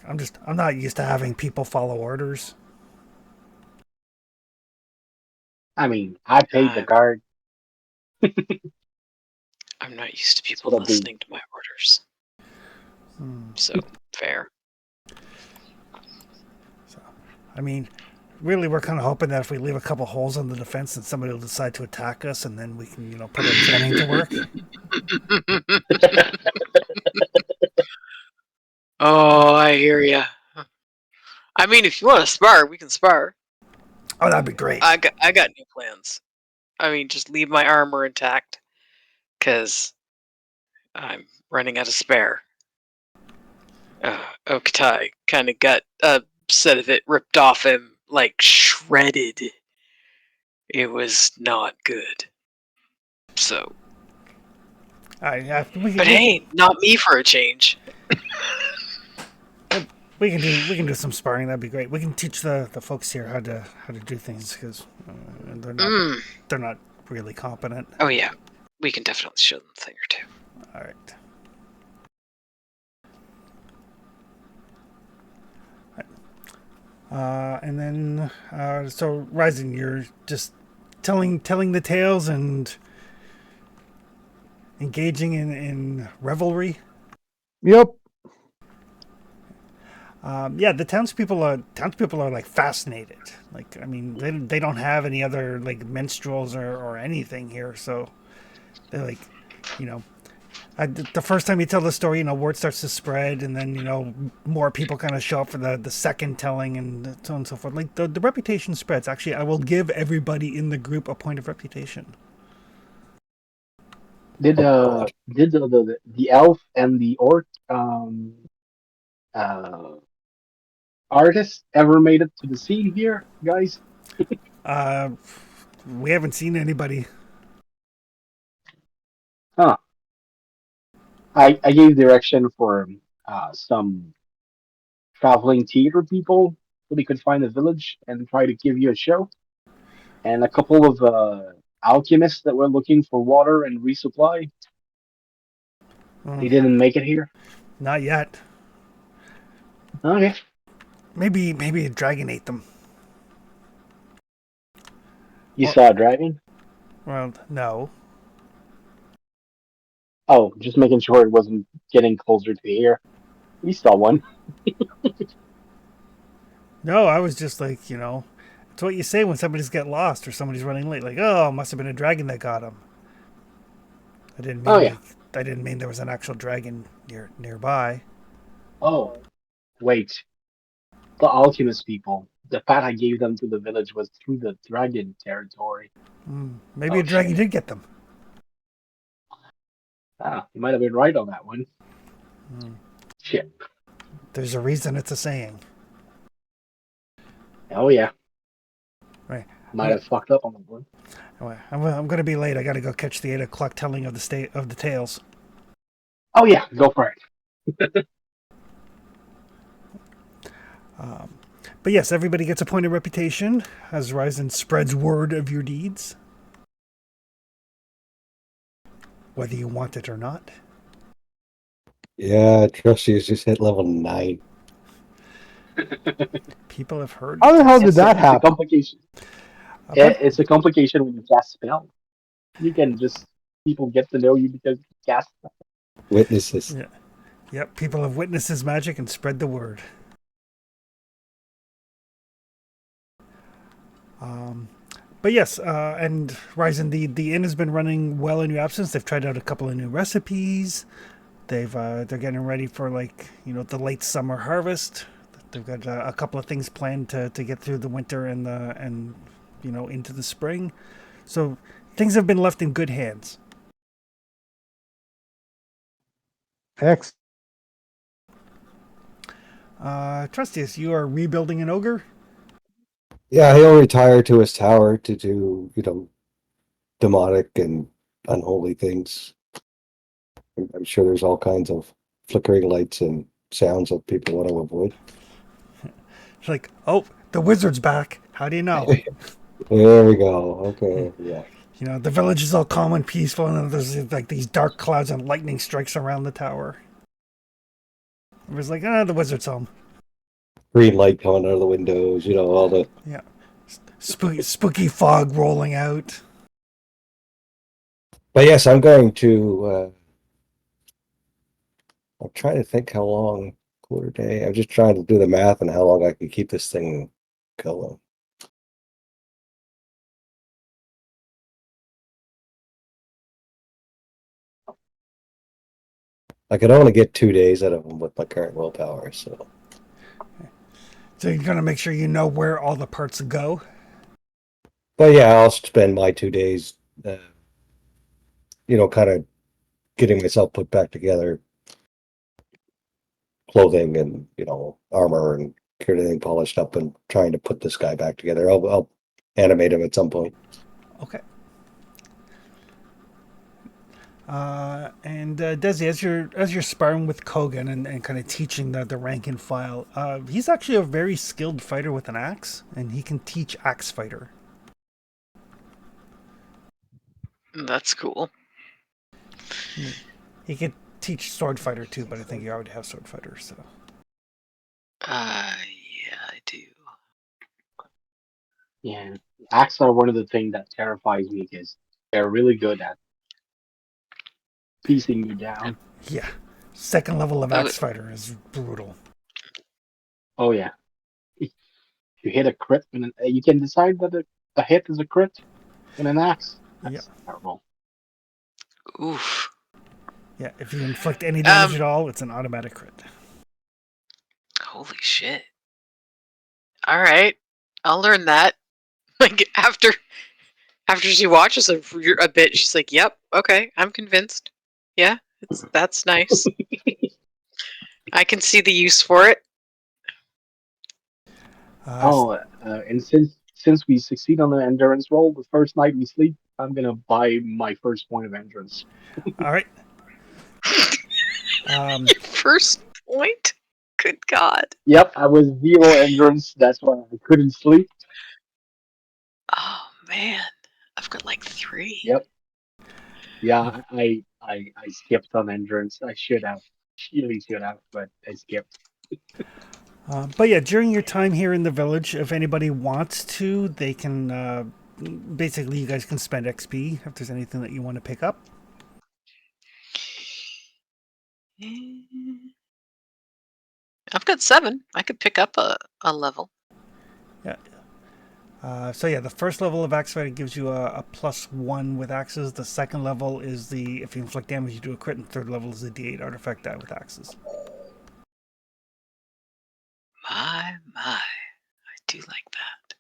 I'm not used to having people follow orders. I mean, I paid the guard. I'm not used to people That'd be- listening to my orders. So, fair. So, I mean, really, we're kind of hoping that if we leave a couple holes in the defense, that somebody will decide to attack us, and then we can, put our training to work. Oh, I hear ya. I mean, if you want to spar, we can spar. Oh, that'd be great. I got new plans. I mean, just leave my armor intact, cause I'm running out of spare. Okatai kind of got a set of it ripped off him, like shredded. It was not good. So, but hey, not me for a change. We can do some sparring. That'd be great. We can teach the folks here how to do things because they're not really competent. Oh yeah, we can definitely show them a thing or two. All right. And then so Rising, you're just telling the tales and engaging in revelry. Yep. Yeah, the townspeople are like fascinated. Like, I mean, they don't have any other like minstrels or anything here, so they're like, you know, the first time you tell the story, word starts to spread, and then more people kind of show up for the second telling, and so on and so forth. Like the reputation spreads. Actually, I will give everybody in the group a point of reputation. Did Oh, God. the elf and the orc uh artist ever made it to the sea here, guys? Uh, we haven't seen anybody. Huh. I gave direction for some traveling theater people so they could find a village and try to give you a show, and a couple of alchemists that were looking for water and resupply. They Mm, didn't make it here. not yet. Okay. Maybe a dragon ate them. You Or saw a dragon? well, no. Oh, just making sure it wasn't getting closer to here. We saw one. No, I was just like, it's what you say when somebody's get lost or somebody's running late. Like, oh, it must have been a dragon that got him. I didn't Oh mean yeah. like I didn't mean there was an actual dragon nearby. Oh, wait. The alchemist people. The path I gave them to the village was through the dragon territory. Maybe a Oh dragon shit. did get them. Ah, you might have been right on that one. Shit. There's a reason it's a saying, Oh yeah. right? Might I'm, have fucked up on that one. I'm gonna be late. I gotta go catch the 8 o'clock telling of the tales. Oh yeah, go for it. But yes, everybody gets a point of reputation as Ryzen spreads word of your deeds, whether you want it or not. Yeah, Trusty has just hit level 9. People have heard How the hell did It's a that it's a happen? complication. about It's a complication when you cast spell. You can just people get to know you because you cast. Witnesses. yeah, yep. People have witnessed his magic and spread the word. But yes, and Ryzen, the inn has been running well in your absence. They've tried out a couple of new recipes. They're getting ready for the late summer harvest. They've got a couple of things planned to get through the winter and into the spring. So things have been left in good hands. X. Trustius, you are rebuilding an ogre. Yeah, he'll retire to his tower to do, demonic and unholy things. I'm sure there's all kinds of flickering lights and sounds that people want to avoid. It's like, oh, the wizard's back. How do you know? There we go. Okay, yeah. The village is all calm and peaceful, and there's like these dark clouds and lightning strikes around the tower. It was like, the wizard's home. Green light coming out of the windows, all the. Yeah, spooky fog rolling out. But yes, I'm going to. I'm trying to think how long quarter day. I'm just trying to do the math and how long I can keep this thing going. I could only get 2 days out of them with my current willpower, so. So you're gonna make sure you know where all the parts go. But yeah, I'll spend my 2 days, kind of getting myself put back together, clothing and armor and everything polished up, and trying to put this guy back together. I'll animate him at some point. Okay. And Desi, as you're sparring with Kogan and kind of teaching the rank and file, he's actually a very skilled fighter with an axe, and he can teach axe fighter. That's cool. He could teach sword fighter too, but I think you already have sword fighter, so. Yeah, I do. Yeah, axe are one of the things that terrifies me because they're really good at piecing you down. Yeah. Second level of Oh, axe fighter is brutal. Oh yeah. If you hit a crit, you can decide that a hit is a crit in an axe. That's terrible. Oof. Yeah, if you inflict any damage Um, at all, it's an automatic crit. Holy shit. All right, I'll learn that. Like after she watches a bit, she's like, "Yep, okay, I'm convinced. Yeah, that's nice. I can see the use for it." Oh, and since we succeed on the endurance roll, the first night we sleep, I'm gonna buy my first point of endurance. All right. Your first point? Good God. Yep, I was 0 endurance. That's why I couldn't sleep. Oh man, I've got like 3. Yep. Yeah, I skipped on endurance. I should have. Really should have, but I skipped. But yeah, during your time here in the village, if anybody wants to, they can. Basically, you guys can spend XP if there's anything that you want to pick up. I've got 7. I could pick up a level. Yeah. So yeah, the first level of axe fighting gives you a +1 with axes. The second level is the if you inflict damage, you do a crit, and the third level is the D8 artifact die with axes. My, I do like that.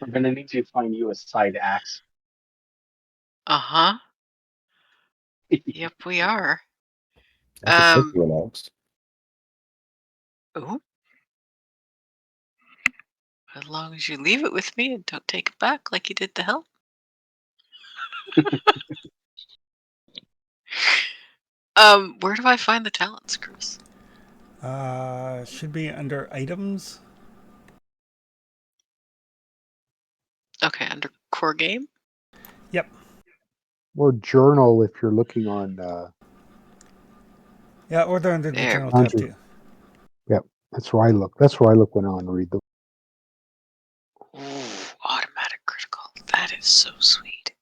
We're gonna need to find you a side axe. Uh-huh. Yep, we are. I could take you an axe. Ooh. As long as you leave it with me and don't take it back like you did the help. Where do I find the talents, Chris? Should be under items. Okay, under core game. Yep. Or journal if you're looking on. Yeah, or they're under the There. journal tab Andrew. too. That's where I look. That's where I look when I want to read them. Ooh, automatic critical. That is so sweet.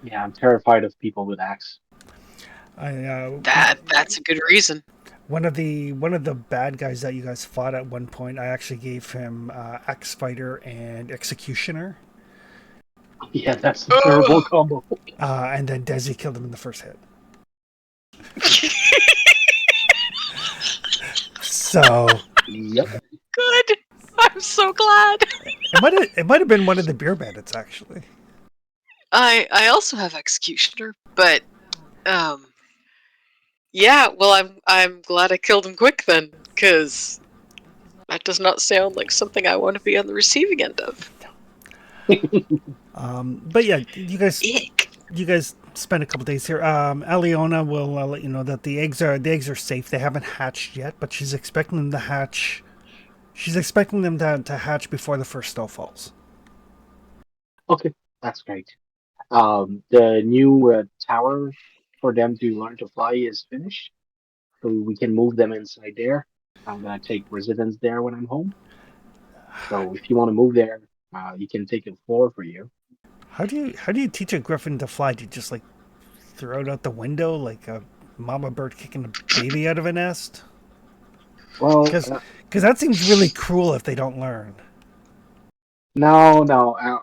Yeah, I'm terrified of people with axe. That's a good reason. One of the bad guys that you guys fought at one point, I actually gave him axe fighter and executioner, Yeah, that's a terrible combo. and then Desi killed him in the first hit. So Yep. Good. I'm so glad. it might have been one of the beer bandits actually. I also have executioner, but yeah. Well, I'm glad I killed him quick then, because that does not sound like something I want to be on the receiving end of. But yeah, you guys Ick. spend a couple days here. Aliona will let you know that the eggs are safe. They haven't hatched yet, but she's expecting them to hatch. She's expecting them to hatch before the first snow falls. Okay, that's great. The new tower for them to learn to fly is finished, so we can move them inside there. I'm gonna take residence there when I'm home. So if you want to move there, you can take a floor for you. How do you teach a griffin to fly? Do you just like throw it out the window like a mama bird kicking a baby out of a nest? Well, Because that seems really cruel if they don't learn. no.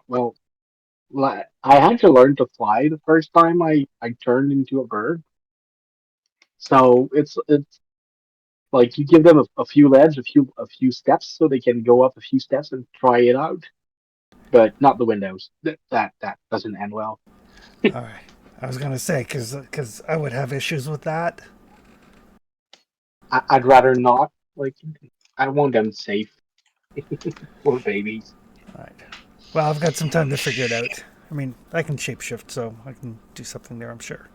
Well, I had to learn to fly the first time I turned into a bird. So it's like you give them a few legs, a few steps, so they can go up a few steps and try it out, but not the windows. That doesn't end well. All right, I was gonna say because I would have issues with that. I'd rather not. Like I want them safe. Poor babies. All right. Well, I've got some time to figure it out. I mean, I can shapeshift, so I can do something there. I'm sure.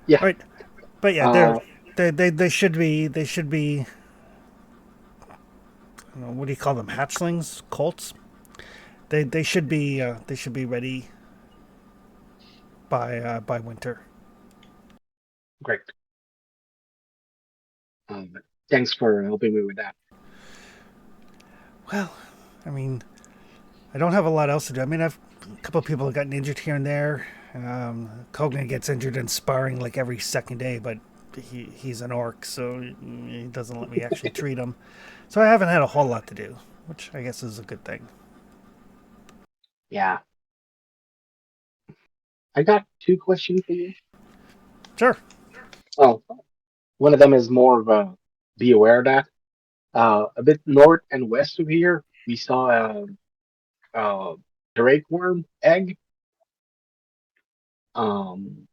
Yeah. All right. But yeah, they should be. I don't know, what do you call them? Hatchlings, colts. They should be ready by winter. Great. Thanks for helping me with that. Well, I mean, I don't have a lot else to do. I mean, I've a couple of people have gotten injured here and there. Cognan gets injured in sparring like every second day, but he's an orc, so he doesn't let me actually treat him. So I haven't had a whole lot to do, which I guess is a good thing. Yeah. I got two questions for you. Sure. Oh, one of them is more of a be aware that a bit north and west of here, we saw a drake worm egg. Um,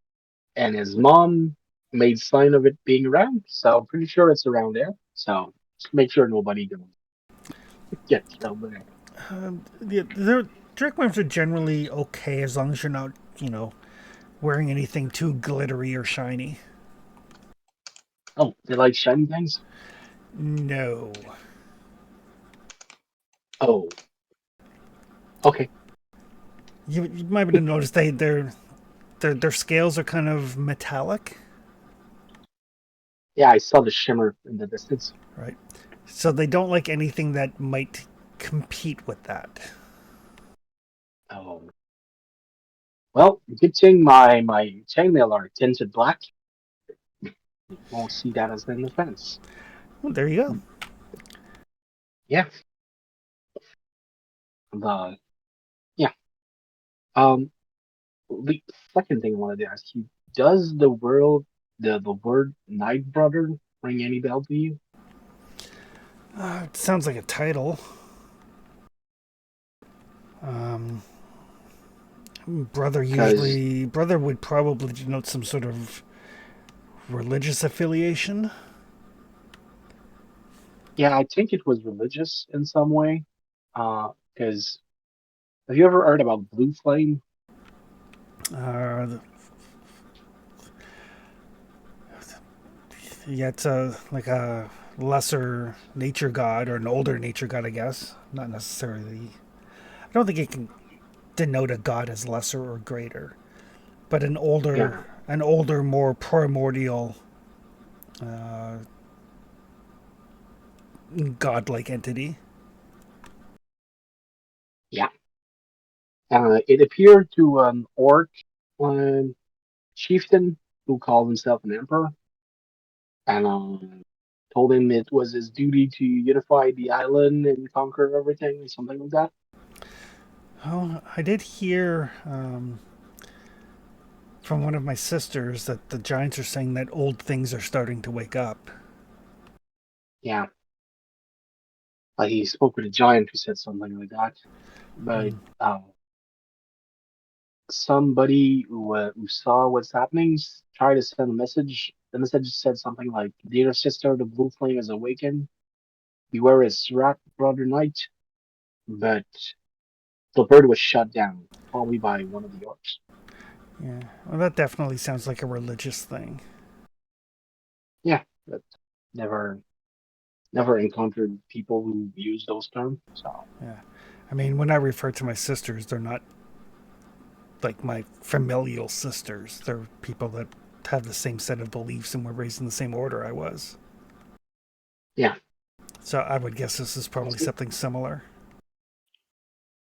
and his mom made sign of it being around, so I'm pretty sure it's around there. So just make sure nobody goes get killed there. The drake worms are generally okay as long as you're not, wearing anything too glittery or shiny. Oh, they like shiny things. No. Oh, okay. You might have noticed their scales are kind of metallic, Yeah, I saw the shimmer in the distance. right? So they don't like anything that might compete with that. Oh, well, good thing my chainmail are tinted black. You won't see that as an offense. Well, there you go. Yeah. The yeah. Um, the second thing I wanted to ask you: does the word Night Brother ring any bell to you? It sounds like a title. Um, Because brother would probably denote some sort of religious affiliation. yeah, I think it was religious in some way. Because have you ever heard about Blue Flame? Uh, yeah, it's like a lesser nature god or an older nature god, I guess. Not necessarily. I don't think it can denote a god as lesser or greater, but Yeah, an older, more primordial, uh, godlike entity. yeah. It appeared to an orc um, chieftain who called himself an emperor, and told him it was his duty to unify the island and conquer everything, or something like that. Oh, I did hear from one of my sisters that the giants are saying that old things are starting to wake up. Yeah, like he spoke with a giant who said something like that. But uh, somebody who saw what's happening tried to send a message. The message said something like, "Dear sister, the blue flame is awakened. Beware its rat brother night." But the bird was shut down, probably by one of the orcs. Yeah, well, that definitely sounds like a religious thing. Yeah, but never never encountered people who use those terms. So Yeah, I mean, when I refer to my sisters, they're not like my familial sisters. They're people that have the same set of beliefs and were raised in the same order I was. yeah, So I would guess this is probably something similar.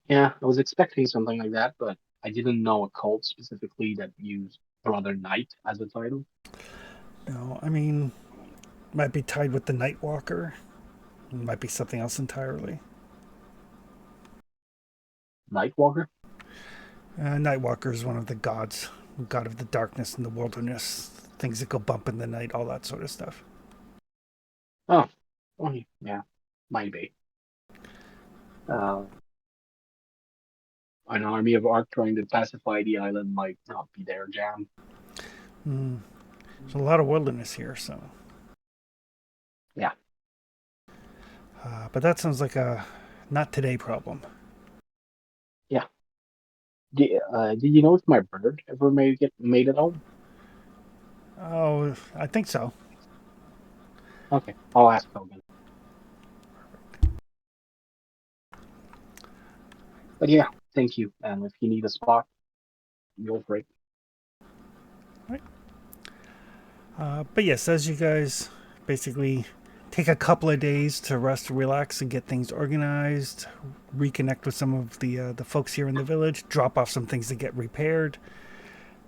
yeah, I was expecting something like that, but I didn't know a cult specifically that used Brother Knight as a title. No, I mean, might be tied with the Nightwalker. It might be something else entirely. Nightwalker? Nightwalker is one of the gods, god of the darkness and the wilderness, things that go bump in the night, all that sort of stuff. Oh, oh yeah, might be. Uh, an army of Ark trying to pacify the island might not be their jam. Mm. There's a lot of wilderness here, so. Yeah. But that sounds like a not today problem. Yeah. Did you know if my bird ever made it home? Oh, I think so. Okay, I'll ask Hogan. But yeah, thank you. And if you need a spot, go for it. Right. But yes, as you guys basically take a couple of days to rest, relax, and get things organized, reconnect with some of the folks here in the village, drop off some things to get repaired,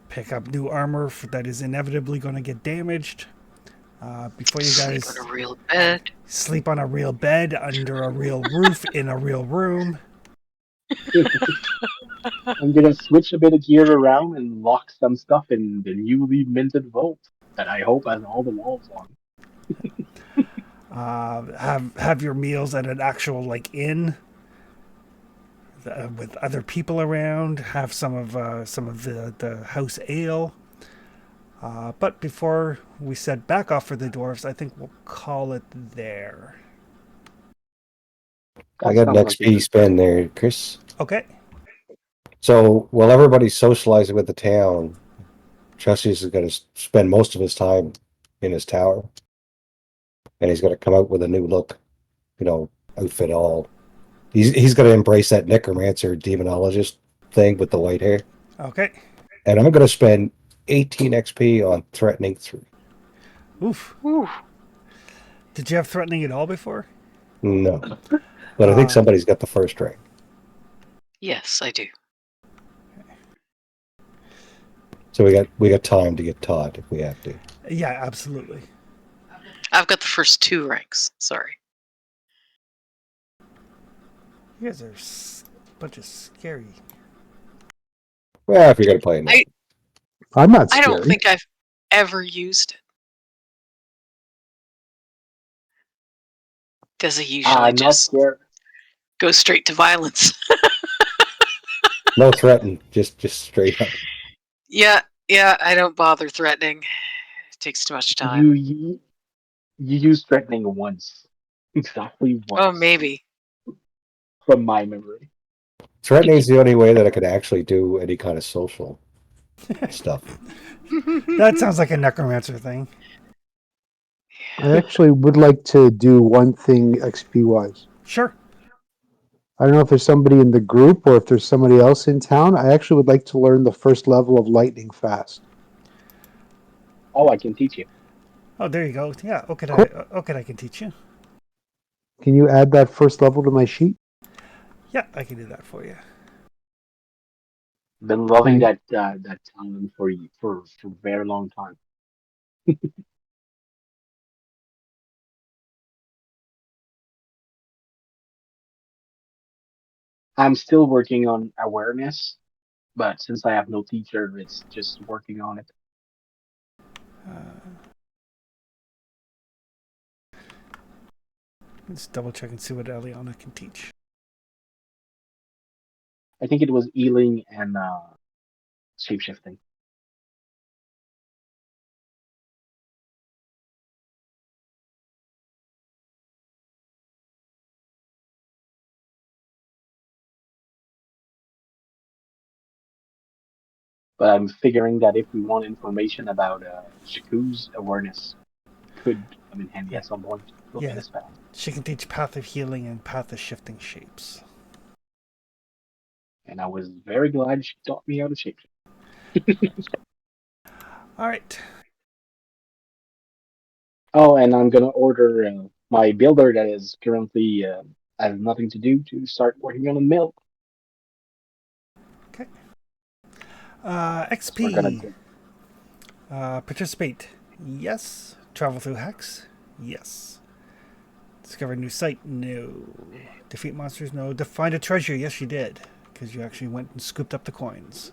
pick up new armor that is inevitably going to get damaged, Before you Sleep guys on a real bed. sleep on a real bed, under a real roof, in a real room. I'm gonna switch a bit of gear around and lock some stuff in the newly minted vault that I hope has all the walls on. Have your meals at an actual like inn with other people around. Have some of the house ale. But before we set back off for the dwarves, I think we'll call it there. I That got an sounds like a XP good spend there, Chris. Okay. So while everybody's socializing with the town, Trusty's is going to spend most of his time in his tower, and he's going to come out with a new look, outfit all. He's going to embrace that necromancer demonologist thing with the white hair, Okay. and I'm going to spend 18 XP on threatening 3. Oof. Ooh. Did you have threatening at all before? No, but I think somebody's got the first rank. Yes, I do. So we got time to get taught if we have to. Yeah, absolutely. I've got the first 2 ranks. Sorry. You guys are a bunch of scary. Well, if you're going to play it, I'm not I scary. don't think I've ever used it. Does it usually I'm not just scared. go straight to violence? no threaten, just straight up. Yeah, I don't bother threatening. It takes too much time. You used threatening once, exactly once, Oh, maybe. from my memory. Threatening is the only way that I could actually do any kind of social stuff. That sounds like a necromancer thing. I actually would like to do one thing XP wise. Sure. I don't know if there's somebody in the group or if there's somebody else in town. I actually would like to learn the first level of lightning fast. Oh, I can teach you. Oh, there you go. Yeah. Okay. Okay, I can teach you. Can you add that first level to my sheet? Yeah, I can do that for you. Been loving that talent for you for a very long time. I'm still working on awareness, but since I have no teacher, it's just working on it. Let's double check and see what Eliana can teach. I think it was healing and shapeshifting. But I'm figuring that if we want information about Shiku's awareness could come in handy at some point. Look at Yeah. his spell. She can teach Path of Healing and Path of Shifting Shapes. And I was very glad she taught me how to shapeshift. All right. Oh, and I'm gonna order my builder that is currently has nothing to do to start working on a mill. Okay. We're XP. gonna Participate. Yes. Travel through hex. Yes. Discover a new site. No. Defeat monsters. No. Find a treasure. Yes, you did, because you actually went and scooped up the coins.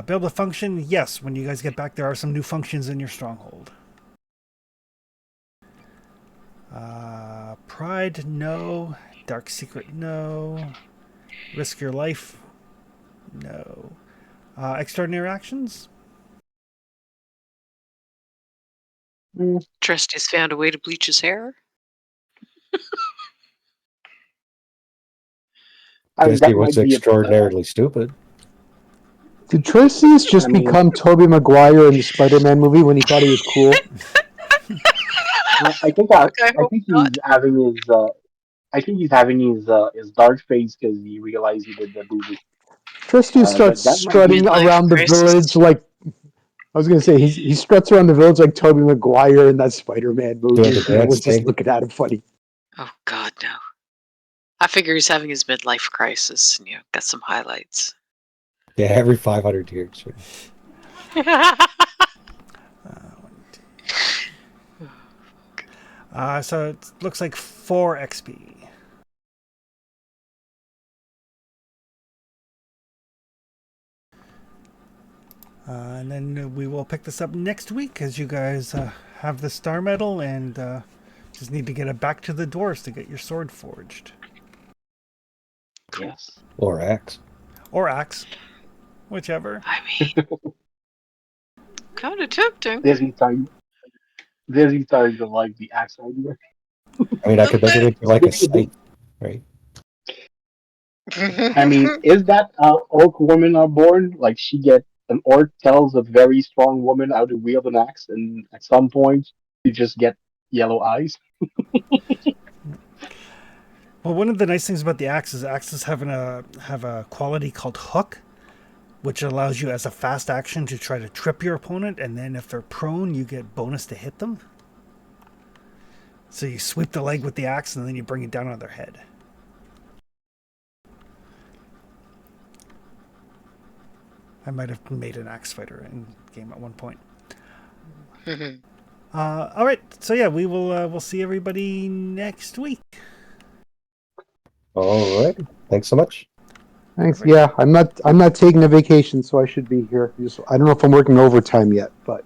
Build a function. Yes. When you guys get back, there are some new functions in your stronghold. Pride. No. Dark secret. No. Risk your life. No. Extraordinary actions. Trusty's found a way to bleach his hair. I mean, Just see that what's might be extraordinarily stupid. Did Tracy's just I mean- become Tobey Maguire in the Spider-Man movie when he thought he was cool? I think I hope think not. he's having his dark phase because he realized he did the boo boo. Trusty starts that might be strutting Midlife around the crisis. village like I was gonna say he struts around the village like Tobey Maguire in that Spider-Man movie. Doing the And people dance was just thing. looking at him funny. Oh God, no. I figure he's having his midlife crisis and got some highlights. Yeah, every 500 years. So it looks like 4 XP. And then we will pick this up next week as you guys have the star medal and just need to get it back to the dwarves to get your sword forged. Yes. Or axe. Or axe. Whichever. I mean, kind of tempting. Disney's starting to like the axe idea. I mean, I could make it into like a scythe, right? I mean, is that orc woman are born? Like an orc tells a very strong woman how to wield an axe, and at some point you just get yellow eyes. Well, one of the nice things about the axes have a quality called hook, which allows you as a fast action to try to trip your opponent, and then if they're prone, you get bonus to hit them. So you sweep the leg with the axe, and then you bring it down on their head. I might have made an axe fighter in game at one point. All right, so yeah, we'll see everybody next week. All right. Thanks so much. Thanks. Yeah, I'm not taking a vacation, so I should be here. I don't know if I'm working overtime yet, but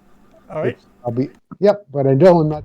All right. I'll be. Yep, but I know I'm not.